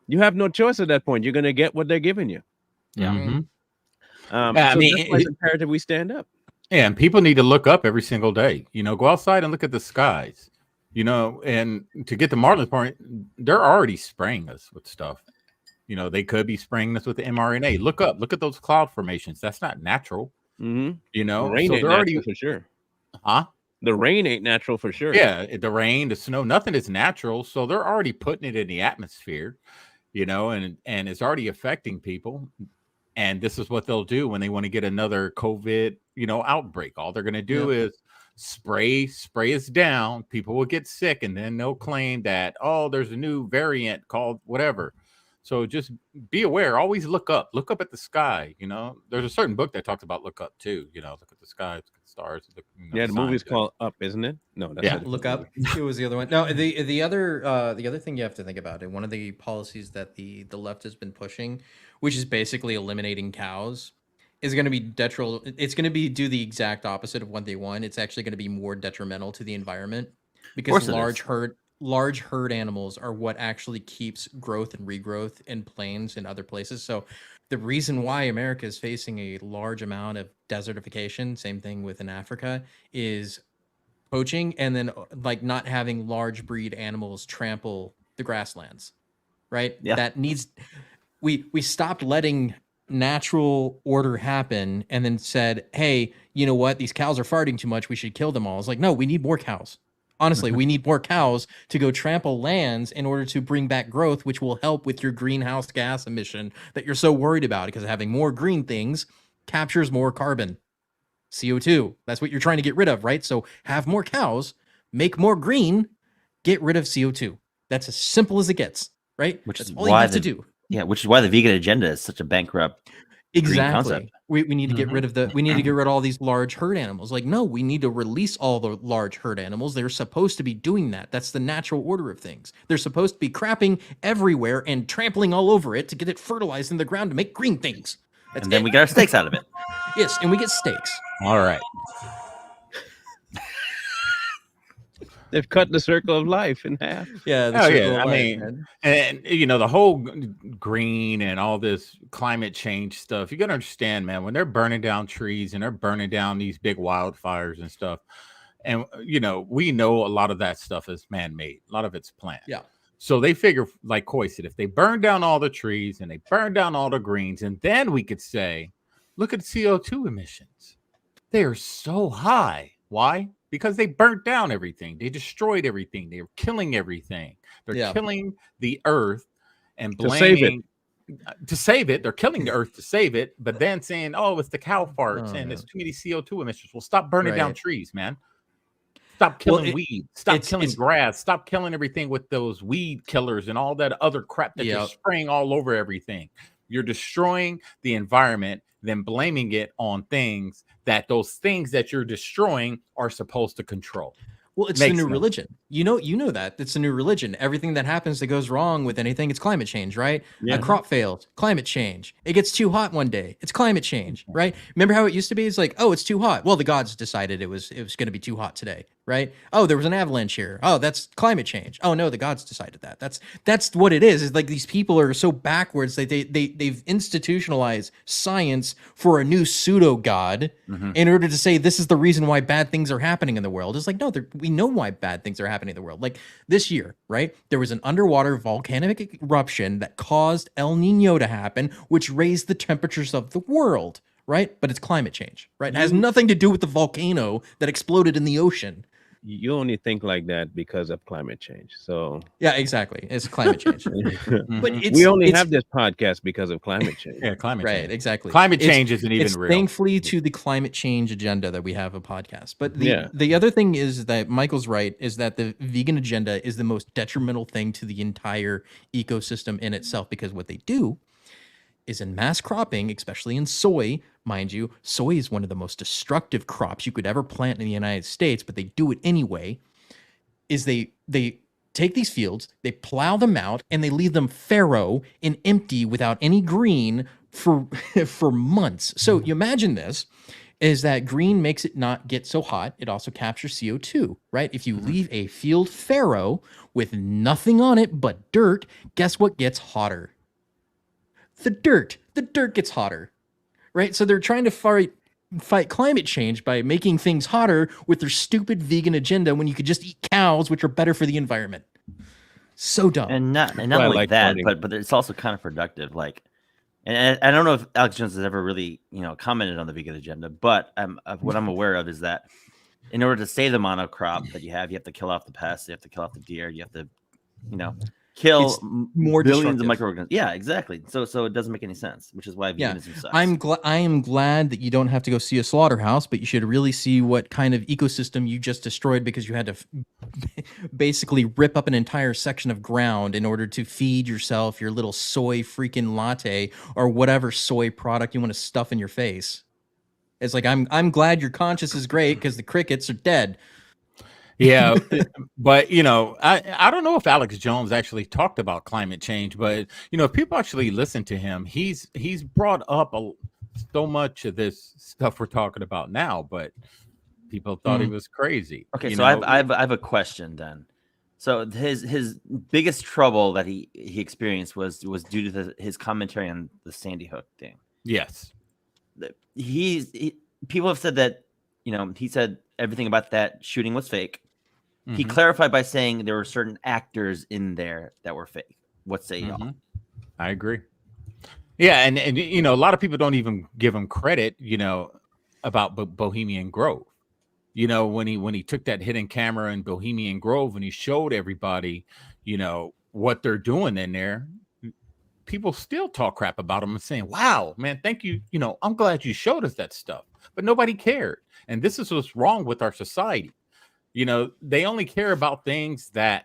You have no choice at that point. You're going to get what they're giving you. Yeah. So that's why it's imperative we stand up. Yeah, and people need to look up every single day. Go outside and look at the skies. And to get to Marlon's point, they're already spraying us with stuff. They could be spraying us with the mRNA. Look at those cloud formations. That's not natural. The rain so ain't they're natural already for sure. Huh? The rain ain't natural for sure. Yeah, the rain, the snow, nothing is natural. So they're already putting it in the atmosphere, and it's already affecting people. And this is what they'll do when they want to get another COVID, outbreak. All they're going to do is spray us down. People will get sick, and then they'll claim that, oh, there's a new variant called whatever. So just be aware. Always look up at the sky. There's a certain book that talks about look up too. Look at the sky, look at the stars. The movie's called Up, isn't it? No, that's Look Up. It was the other one. No, the other thing you have to think about, and one of the policies that the left has been pushing, which is basically eliminating cows, is going to be detrimental. It's going to be do the exact opposite of what they want. It's actually going to be more detrimental to the environment because large herd animals are what actually keeps growth and regrowth in plains and other places. So the reason why America is facing a large amount of desertification, same thing within Africa, is poaching and then like not having large breed animals trample the grasslands, right? Yeah. That needs, we stopped letting natural order happen and then said, hey, you know what? These cows are farting too much. We should kill them all. It's like, no, we need more cows. Honestly, we need more cows to go trample lands in order to bring back growth, which will help with your greenhouse gas emission that you're so worried about, because having more green things captures more carbon, CO2. That's what you're trying to get rid of, right? So have more cows, make more green, get rid of CO2. That's as simple as it gets, right? Which That's is all you have to do. Yeah, which is why the vegan agenda is such a bankrupt green concept. We need to get rid of we need to get rid of all these large herd animals. Like, no, we need to release all the large herd animals. They're supposed to be doing that. That's the natural order of things. They're supposed to be crapping everywhere and trampling all over it to get it fertilized in the ground to make green things. And then we get our steaks out of it. Yes, and we get steaks. All right. They've cut the circle of life in half. Yeah. I mean, and the whole green and all this climate change stuff, you got to understand, man, when they're burning down trees and they're burning down these big wildfires and stuff, and we know a lot of that stuff is man-made, a lot of it's planned. Yeah. So they figure, like Coy said, if they burn down all the trees and they burn down all the greens, and then we could say, look at CO2 emissions. They are so high. Why? Because they burnt down everything. They destroyed everything. They were killing everything. They're killing the earth and blaming to save it. They're killing the earth to save it, but then saying, oh, it's the cow farts and it's too many CO2 emissions. Well, stop burning down trees, man. Stop killing weeds. Stop killing grass. Stop killing everything with those weed killers and all that other crap that you're spraying all over everything. You're destroying the environment, then blaming it on things that those things that you're destroying are supposed to control. Well, it's the new religion. You know that. It's a new religion. Everything that happens that goes wrong with anything, it's climate change, right? Yeah. A crop fails, climate change. It gets too hot one day, it's climate change, right? Remember how it used to be? It's like, oh, it's too hot. Well, the gods decided it was going to be too hot today, right? Oh, there was an avalanche here. Oh, that's climate change. Oh no, the gods decided that. That's what it is. It's like these people are so backwards that they've institutionalized science for a new pseudo god in order to say this is the reason why bad things are happening in the world. It's like, no, we know why bad things are happening in the world. Like this year, right? There was an underwater volcanic eruption that caused El Nino to happen, which raised the temperatures of the world, right? But it's climate change, right? It has nothing to do with the volcano that exploded in the ocean. You only think like that because of climate change. So yeah, exactly. It's climate change. But we only have this podcast because of climate change. Yeah, climate change. Right, exactly. Climate change isn't even real. Thankfully to the climate change agenda that we have a podcast. But the other thing is that Michael's right, is that the vegan agenda is the most detrimental thing to the entire ecosystem in itself, because what they do is in mass cropping, especially in soy, mind you, soy is one of the most destructive crops you could ever plant in the United States, but they do it anyway, is they take these fields, they plow them out, and they leave them fallow and empty without any green for months. So you imagine this, is that green makes it not get so hot. It also captures CO2, right? If you leave a field fallow with nothing on it but dirt, guess what gets hotter? The dirt gets hotter, right? So they're trying to fight fight climate change by making things hotter with their stupid vegan agenda when you could just eat cows, which are better for the environment. So dumb. And not only that, but it's also counterproductive. Like, and I don't know if Alex Jones has ever really, commented on the vegan agenda, but what I'm aware of is that in order to save the monocrop that you have to kill off the pests, you have to kill off the deer, you have to, kill more billions of microorganisms. Yeah, exactly. So it doesn't make any sense, which is why veganism sucks. I am glad that you don't have to go see a slaughterhouse, but you should really see what kind of ecosystem you just destroyed because you had to basically rip up an entire section of ground in order to feed yourself your little soy freaking latte or whatever soy product you want to stuff in your face. It's like I'm glad your conscience is great because the crickets are dead. Yeah, but I don't know if Alex Jones actually talked about climate change, but if people actually listen to him, he's brought up so much of this stuff we're talking about now, but people thought he was crazy. Okay, so I have a question then. So his biggest trouble that he experienced was due to his commentary on the Sandy Hook thing. Yes, people have said that he said everything about that shooting was fake. Mm-hmm. He clarified by saying there were certain actors in there that were fake. What say y'all? I agree. Yeah, and a lot of people don't even give him credit, about Bohemian Grove. When he took that hidden camera in Bohemian Grove and he showed everybody, what they're doing in there, people still talk crap about him and saying, "Wow, man, thank you. I'm glad you showed us that stuff." But nobody cared. And this is what's wrong with our society. They only care about things that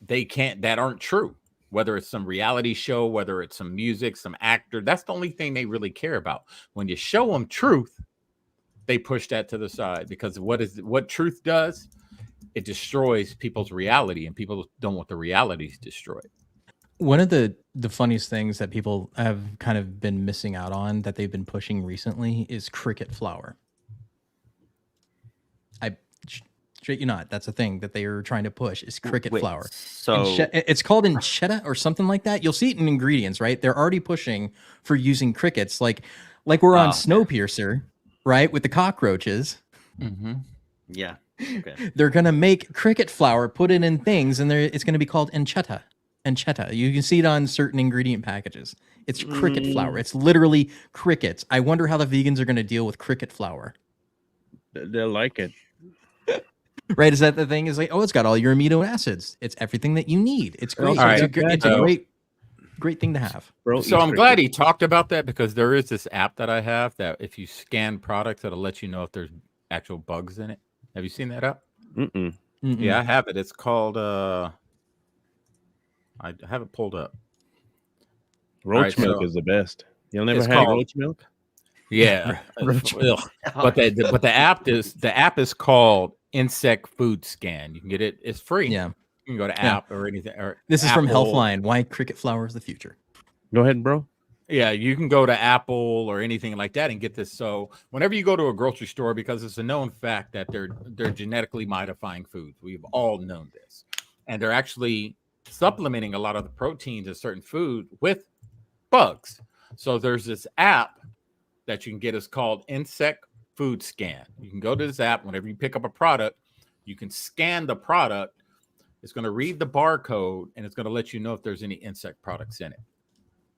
that aren't true, whether it's some reality show, whether it's some music, some actor. That's the only thing they really care about. When you show them truth, they push that to the side because what truth does, it destroys people's reality, and people don't want the realities destroyed. One of the funniest things that people have kind of been missing out on that they've been pushing recently is cricket flour. Straight you not, that's a thing that they are trying to push is cricket flour. So it's called enchetta or something like that. You'll see it in ingredients, right? They're already pushing for using crickets, like we're on Snowpiercer, right? With the cockroaches. Mm-hmm. Yeah. Okay. They're gonna make cricket flour, put it in things, and it's gonna be called enchetta. Enchetta. You can see it on certain ingredient packages. It's cricket flour. It's literally crickets. I wonder how the vegans are gonna deal with cricket flour. They'll like it. Right? Is that the thing? Is like, oh, it's got all your amino acids. It's everything that you need. It's great. Right. It's a great thing to have. So I'm glad he talked about that because there is this app that I have that if you scan products, it'll let you know if there's actual bugs in it. Have you seen that app? Mm-mm. Yeah, I have it. It's called I have it pulled up. Roach milk is the best. You'll never have roach milk? Yeah. But the app is called Insect Food Scan. You can get it. It's free. Yeah. You can go to app or anything. Or this is Apple. from Healthline. Why cricket flour is the future. Go ahead, bro. Yeah, you can go to Apple or anything like that and get this. So whenever you go to a grocery store, because it's a known fact that they're genetically modifying foods. We've all known this. And they're actually supplementing a lot of the proteins in certain food with bugs. So there's this app that you can get. It's called Insect Food Scan. You can go to this app whenever you pick up a product, you can scan the product. It's going to read the barcode and it's going to let you know if there's any insect products in it.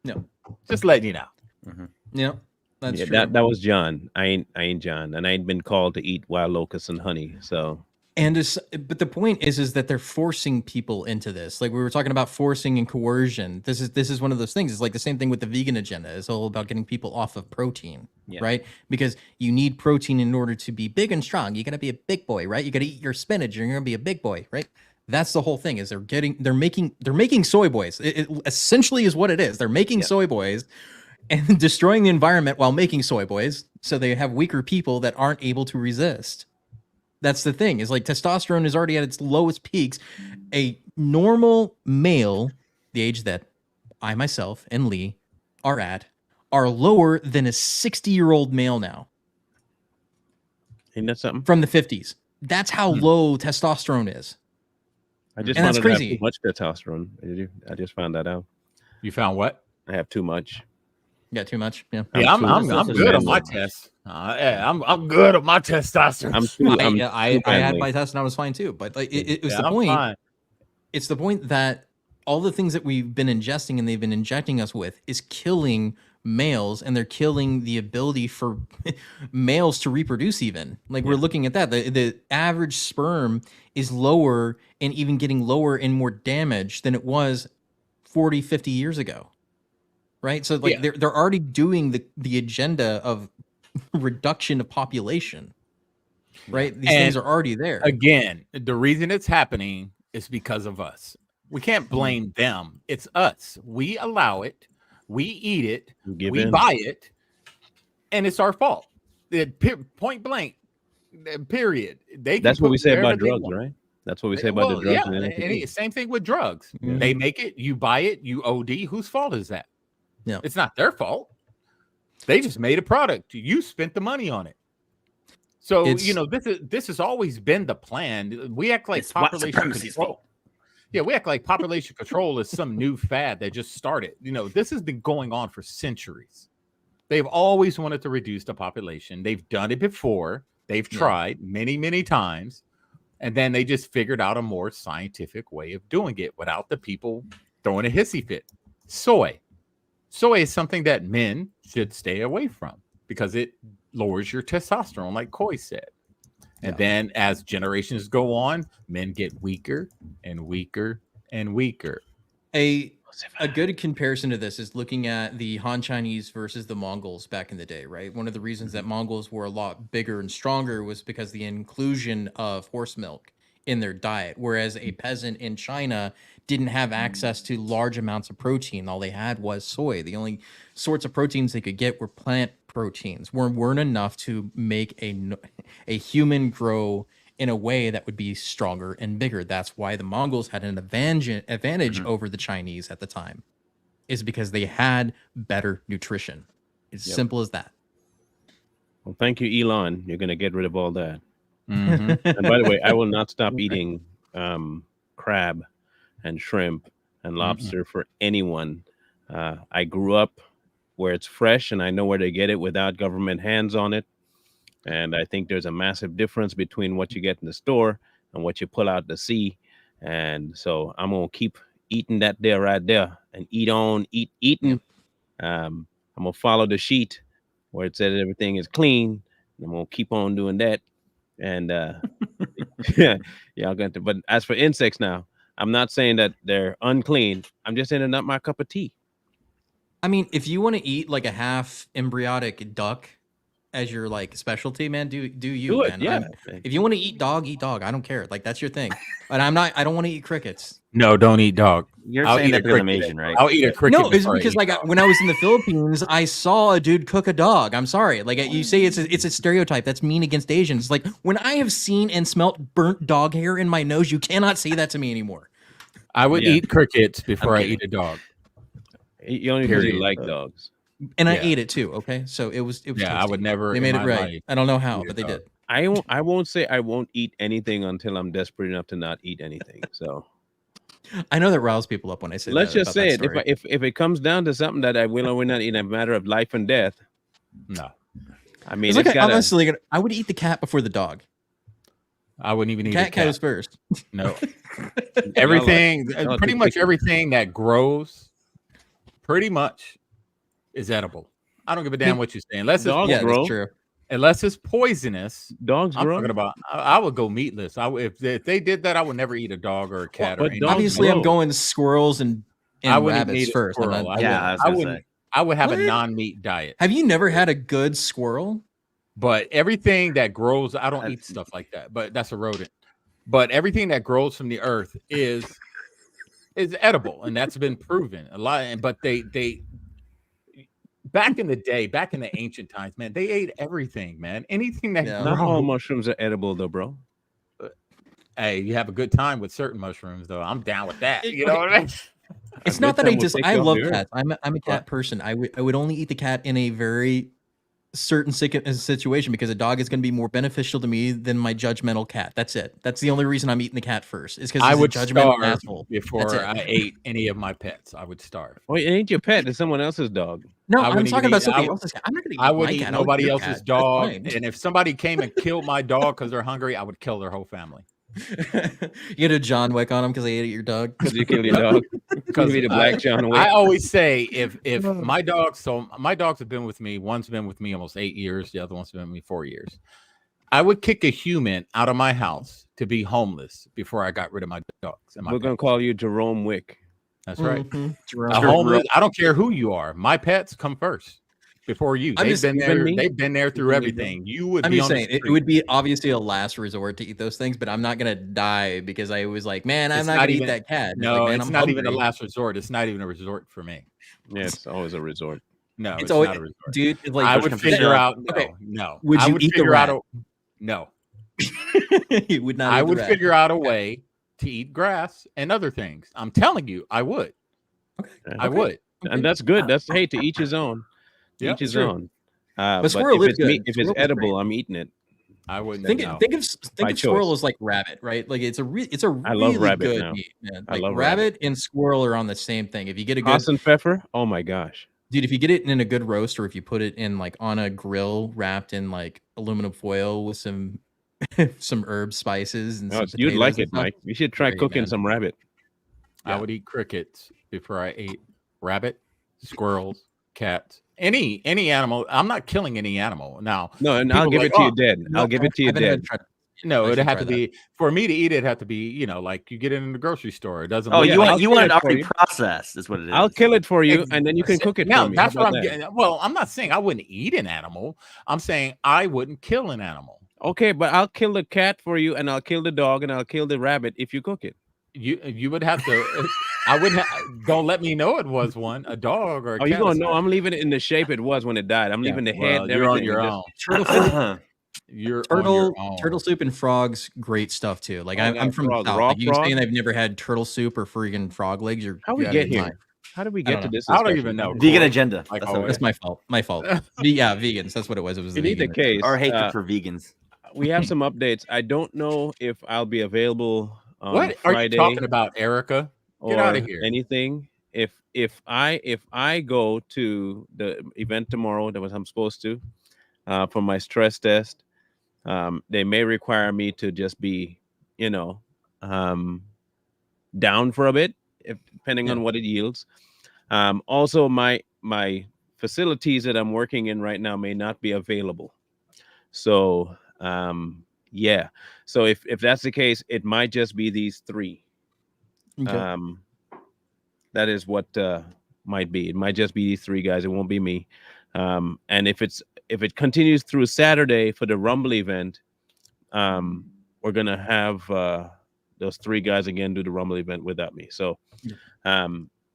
No, just letting you know. Mm-hmm. Yeah, that's true. That was John. I ain't John, and I ain't been called to eat wild locusts and honey. So. But the point is that they're forcing people into this. Like we were talking about forcing and coercion. This is one of those things. It's like the same thing with the vegan agenda. It's all about getting people off of protein, right? Because you need protein in order to be big and strong. You got to be a big boy, right? You got to eat your spinach. You're going to be a big boy, right? That's the whole thing. Is they're making soy boys. It essentially is what it is. They're making soy boys and destroying the environment while making soy boys. So they have weaker people that aren't able to resist. That's the thing, is like testosterone is already at its lowest peaks. A normal male, the age that I myself and Lee are at, are lower than a 60-year-old male now. Ain't that something? From the 50s. That's how low testosterone is. I just found I have too much testosterone. I just found that out. You found what? I have too much. Got too much? Yeah. I'm good on my test. I'm good on my testosterone. I had my test and I was fine too. But like it was the point. Fine. It's the point that all the things that we've been ingesting and they've been injecting us with is killing males, and they're killing the ability for males to reproduce. Even like we're looking at that, the average sperm is lower and even getting lower and more damaged than it was 40, 50 years ago. Right. So like they're already doing the agenda of reduction of population. Right. These things are already there. Again, the reason it's happening is because of us. We can't blame them. It's us. We allow it. We eat it. We buy it. And it's our fault. Point blank. Period. That's what we say about drugs, right? That's what we say about the drugs. Yeah, same thing with drugs. Mm-hmm. They make it, you buy it, you OD. Whose fault is that? Yeah, it's not their fault. They just made a product. You spent the money on it. So this has always been the plan. We act like population control. Yeah, we act like population control is some new fad that just started. This has been going on for centuries. They've always wanted to reduce the population. They've done it before. They've tried many, many times. And then they just figured out a more scientific way of doing it without the people throwing a hissy fit. Soy is something that men should stay away from because it lowers your testosterone, like Coy said. And then as generations go on, men get weaker and weaker and weaker. A good comparison to this is looking at the Han Chinese versus the Mongols back in the day, right? One of the reasons that Mongols were a lot bigger and stronger was because the inclusion of horse milk in their diet, whereas a peasant in China didn't have access to large amounts of protein. All they had was soy. The only sorts of proteins they could get were plant proteins, weren't enough to make a human grow in a way that would be stronger and bigger. That's why the Mongols had an advantage over the Chinese at the time, is because they had better nutrition. It's simple as that. Well, thank you, Elon. You're going to get rid of all that. Mm-hmm. And by the way, I will not stop eating crab and shrimp and lobster for anyone. I grew up where it's fresh and I know where to get it without government hands on it. And I think there's a massive difference between what you get in the store and what you pull out to sea. And so I'm going to keep eating that there right there and eating. I'm going to follow the sheet where it says everything is clean. I'm going to keep on doing that. And y'all got to. But as for insects now, I'm not saying that they're unclean. I'm just saying they're not my cup of tea. I mean, if you want to eat like a half embryotic duck as your like specialty, man, do you, man? Yeah. If you want to eat dog. I don't care. Like that's your thing. But I don't want to eat crickets. No, don't eat dog. You're saying that because I'm Asian, right? I'll eat a cricket. No, it's because when I was in the Philippines, I saw a dude cook a dog. I'm sorry. Like you say, it's a stereotype that's mean against Asians. Like when I have seen and smelt burnt dog hair in my nose, you cannot say that to me anymore. I would eat crickets before I eat a dog. You only really like dogs. And I ate it too. Okay, so it was. Yeah, I would never. They made it right. I don't know how, but they did. I won't say I won't eat anything until I'm desperate enough to not eat anything. So I know that riles people up when I say. Let's just say it. If it comes down to something that I will or will not eat, a matter of life and death. No, I mean, honestly, I would eat the cat before the dog. I wouldn't even eat cat. Cat was first. No, everything, pretty much everything that grows, pretty much is edible. I don't give a damn what you say, unless it's true. Unless it's poisonous. Dogs grow. Talking about, I would go meatless. If they did that, I would never eat a dog or a cat. Obviously, I'm going squirrels and rabbits first. I would have a non-meat diet. Have you never had a good squirrel? But everything that grows, I don't eat stuff like that. But that's a rodent. But everything that grows from the earth is edible, and that's been proven a lot. But they back in the day, back in the ancient times, man, they ate everything, man. Anything that not all mushrooms are edible, though, bro. Hey, you have a good time with certain mushrooms, though. I'm down with that. You know what I mean? It's not that I love cats. I'm a cat person. I would only eat the cat in a very certain situation because a dog is going to be more beneficial to me than my judgmental cat. That's it. That's the only reason I'm eating the cat first. Is because I would a judgmental starve asshole before I ate any of my pets. I would starve. Well, it ain't your pet; it's someone else's dog. No, I I'm wouldn't talking even about eat- somebody I- else's cat. I'm not going to I eat my wouldn't eat cat. I'll nobody your else's cat. That's dog. fine. And if somebody came and killed my dog because they're hungry, I would kill their whole family. You get a John Wick on him because they ate your dog. Because you killed your dog. Because You be the black John Wick. I always say if my dogs, so my dogs have been with me. One's been with me almost 8 years. The other one's been with me 4 years. I would kick a human out of my house to be homeless before I got rid of my dogs. We're gonna call you Jerome Wick. That's right. Mm-hmm. A homeless. I don't care who you are. My pets come first before you. They've been there. They've been there through everything. You would. I'm just saying it would be obviously a last resort to eat those things, but I'm not gonna die because I was like, man, I'm not gonna eat that cat. No, like, man, it's I'm not hungry. even a last resort. It's not even a resort for me. Yeah, it's always a resort. No, it's always, not a resort. dude. Like, I would figure out. Okay, no. Would you eat the rat? No. You would not. I eat the would rat. figure out a way to eat grass and other things. I'm telling you, I would. Okay. I would. And that's good. That's hey, to each his own. Yeah, Each his true. own. But squirrel if is it's good. meat, if it's Squirrel is edible, great. I'm eating it. I wouldn't think know. think of By squirrel choice. as like rabbit, right? Like it's a I love really rabbit good now. meat, man. I Like love rabbit and squirrel are on the same thing. If you get a good Haas and pfeffer. Oh my gosh. dude, if you get it in a good roast, or if you put it in like on a grill wrapped in like aluminum foil with some some herbs, spices, and some You'd like potatoes and it, stuff, Mike. You should try great, cooking man. some rabbit. I would eat crickets before I ate rabbit, squirrels, cats, any animal. I'm not killing any animal now. No, and I'll people give like, it to you "Oh, dead. I'll give it to you dead. No, I it'd should have try to be for me to eat. It'd have to be, like you get it in the grocery store. It doesn't. Oh, look you like- want kill it it for already you. processed, is what it is. I'll kill it for you, and then you can cook it Now for me. that's How what about I'm that? getting. Well, I'm not saying I wouldn't eat an animal. I'm saying I wouldn't kill an animal. Okay, but I'll kill the cat for you, and I'll kill the dog, and I'll kill the rabbit if you cook it. You would have to. I wouldn't. Don't let me know it was one, a dog or a Oh, you cat. gonna know? I'm leaving it in the shape it was when it died. I'm leaving the head. Well, And you're on everything. your It own. Turtle You're on your own. turtle soup and frogs, great stuff too. Like Oh, I'm yeah, from the frog, South. raw Like you frog? saying I've never had turtle soup or freaking frog legs. How we get here? How did we get to this? I don't discussion? even know. Vegan Corey. agenda. Like That's, always. That's my fault. My fault. Yeah, vegans. That's what it was. It was In the either vegan. case, Our hatred for vegans. we have some updates. I don't know if I'll be available on What Friday are you talking about, Erica? Get or out of here. anything. If I go to the event tomorrow that was I'm supposed to for my stress test, they may require me to just be, down for a bit, depending on what it yields. Also, my facilities that I'm working in right now may not be available. So, yeah. So if that's the case, it might just be these three. Okay. That is what might be. It might just be these three guys. It won't be me. And if it continues through Saturday for the Rumble event, we're gonna have those three guys again do the Rumble event without me. So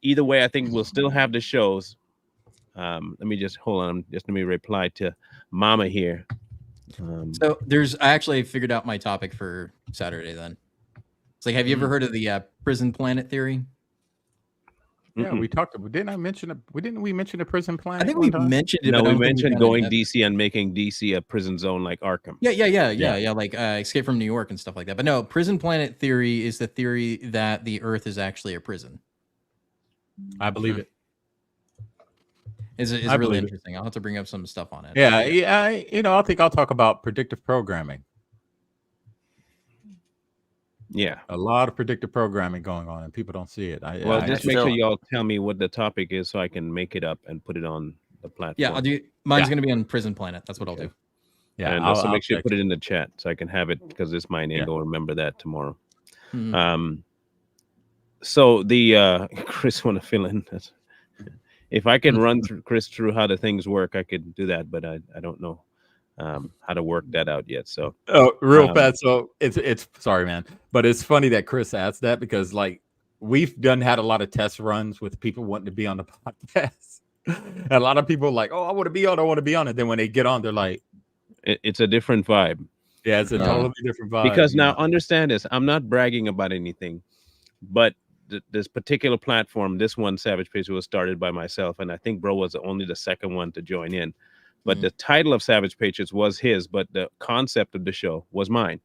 either way, I think we'll still have the shows. Let me just hold on. Just let me reply to Mama here. So I actually figured out my topic for Saturday. Then it's like, have you ever heard of the prison planet theory? Yeah, we talked. Didn't we mention a prison planet? I think we mentioned it. No, but I we don't think mentioned done going it yet. DC and making DC a prison zone like Arkham. Yeah. Like Escape from New York and stuff like that. But no, prison planet theory is the theory that the Earth is actually a prison. I believe it. It's I really believe it. interesting. I'll have to bring up some stuff on it. Yeah. I think I'll talk about predictive programming. Yeah, a lot of predictive programming going on, and people don't see it. Just make sure y'all tell me what the topic is so I can make it up and put it on the platform. Yeah, I'll do. Mine's going to be on Prison Planet. That's what I'll do. Yeah, and also make sure you put it in the chat so I can have it because it's mine and go remember that tomorrow. Mm-hmm. So the Chris want to fill in. If I can run through Chris through how the things work, I could do that, but I don't know how to work that out yet. So real fast. So it's sorry, man, but it's funny that Chris asked that because like we've had a lot of test runs with people wanting to be on the podcast. And a lot of people are like, oh, I want to be on it. Then when they get on, they're like, it's a different vibe. Yeah, it's a totally different vibe. Because now understand this, I'm not bragging about anything, but this particular platform, this one Savage Pace was started by myself, and I think Bro was only the second one to join in. but the title of Savage Patriots was his, but the concept of the show was mine.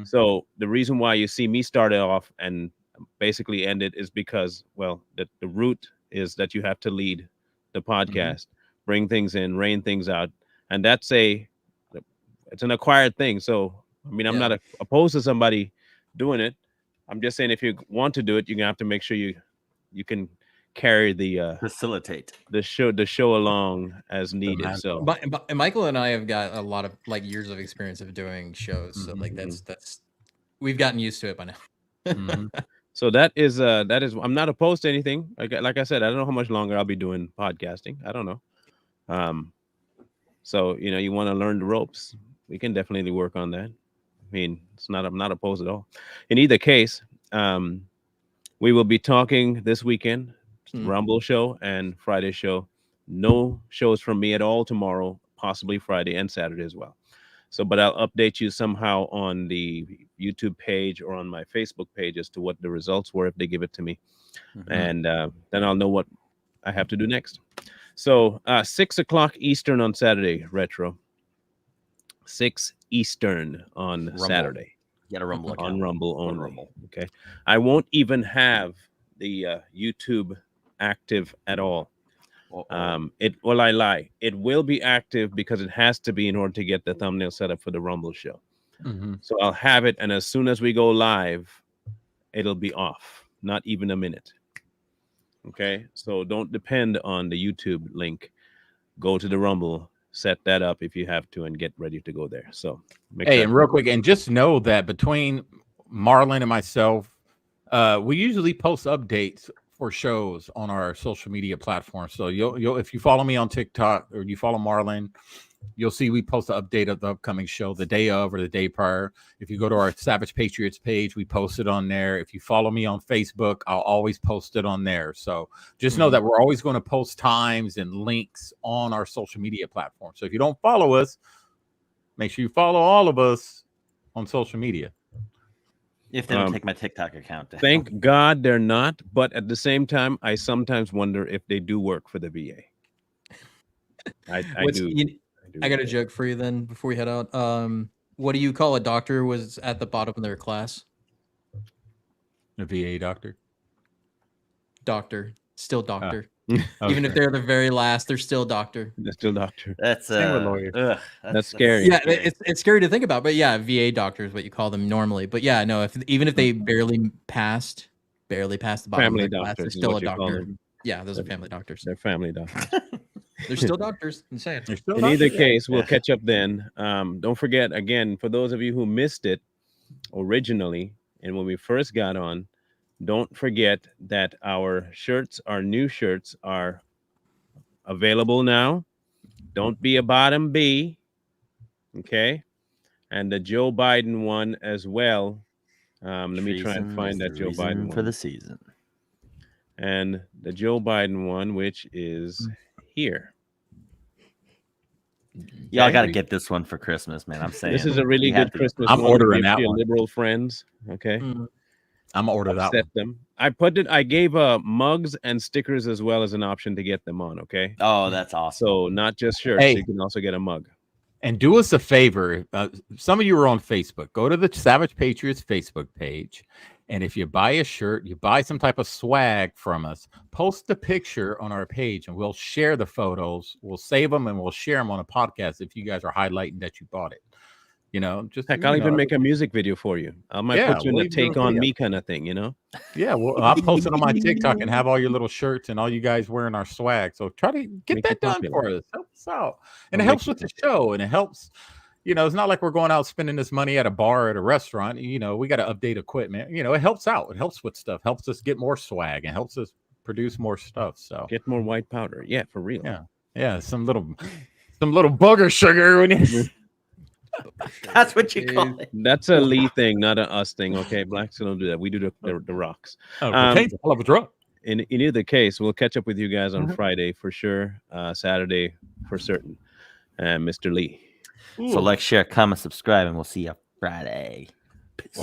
So the reason why you see me start it off and basically end it is because, well, the root is that you have to lead the podcast, bring things in, rein things out, and it's an acquired thing. So I mean, I'm not opposed to somebody doing it. I'm just saying if you want to do it, you're gonna have to make sure you can carry the facilitate the show along as needed. So Michael and I have got a lot of like years of experience of doing shows. So like that's we've gotten used to it by now. So that is I'm not opposed to anything. Like I said, I don't know how much longer I'll be doing podcasting. I don't know. So you want to learn the ropes. We can definitely work on that. I mean, I'm not opposed at all. In either case, we will be talking this weekend, Rumble show and Friday show. No shows from me at all tomorrow, possibly Friday and Saturday as well. So, but I'll update you somehow on the YouTube page or on my Facebook page as to what the results were if they give it to me. And then I'll know what I have to do next. So 6 o'clock Eastern on Saturday, Retro. 6 Eastern on Saturday. You got a Rumble account. On Rumble only. Rumble. Okay. I won't even have the YouTube active at all. I lie. It will be active because it has to be in order to get the thumbnail set up for the Rumble show. So I'll have it, and as soon as we go live, it'll be off. Not even a minute. Okay. So don't depend on the YouTube link. Go to the Rumble. Set that up if you have to and get ready to go there. So and real quick, and just know that between Marlon and myself, we usually post updates for shows on our social media platforms. So you'll if you follow me on TikTok or you follow Marlon, you'll see we post an update of the upcoming show the day of or the day prior. If you go to our Savage Patriots page, we post it on there. If you follow me on Facebook, I'll always post it on there. So just know that we're always going to post times and links on our social media platform. So if you don't follow us, make sure you follow all of us on social media. If they don't take my TikTok account. Thank God they're not. But at the same time, I sometimes wonder if they do work for the VA. I do. I got a joke for you then before we head out. What do you call a doctor who was at the bottom of their class? A VA doctor. Doctor. Still doctor. Even if they're the very last, they're still doctor. They're still doctor. That's lawyer. That's scary. Yeah, it's scary to think about, but yeah, VA doctor is what you call them normally. But yeah, no, even if they barely passed the bottom family of their class, they're still a doctor. Yeah, those are family doctors. They're family doctors. They're still doctors. Insane. In either case, we'll catch up then. Don't forget, again, for those of you who missed it originally and when we first got on, don't forget that our new shirts are available now. Don't be a bottom B. Okay. And the Joe Biden one as well. Let me try and find that Joe Biden one. For the season. And the Joe Biden one, which is here. Y'all got to get this one for Christmas, man. I'm saying this is a really good Christmas. I'm ordering that one. Liberal friends. Okay. I'm ordering that one. Them. I gave mugs and stickers as well as an option to get them on. Okay. Oh, that's awesome. So not just shirts, you can also get a mug. And do us a favor. Some of you are on Facebook. Go to the Savage Patriots Facebook page. And if you buy a shirt, you buy some type of swag from us, post the picture on our page and we'll share the photos. We'll save them and we'll share them on a podcast if you guys are highlighting that you bought it. Just heck, I'll even make a music video for you. I might put you in a Take On Me kind of thing, Yeah, well, I'll post it on my TikTok and have all your little shirts and all you guys wearing our swag. So try to get that done for us. Help us out. And it helps with the show. And it helps, it's not like we're going out spending this money at a bar or at a restaurant. We got to update equipment. It helps out. It helps with stuff. Helps us get more swag and helps us produce more stuff. So get more white powder. Yeah, for real. Yeah. Some little booger sugar when you. That's what you call it. That's a Lee thing, not an us thing. Okay, blacks don't do that. We do the rocks. Okay, hell of a drug. In either case, we'll catch up with you guys on Friday for sure. Saturday for certain. Mr. Lee. So like, share, comment, subscribe, and we'll see you Friday. Peace.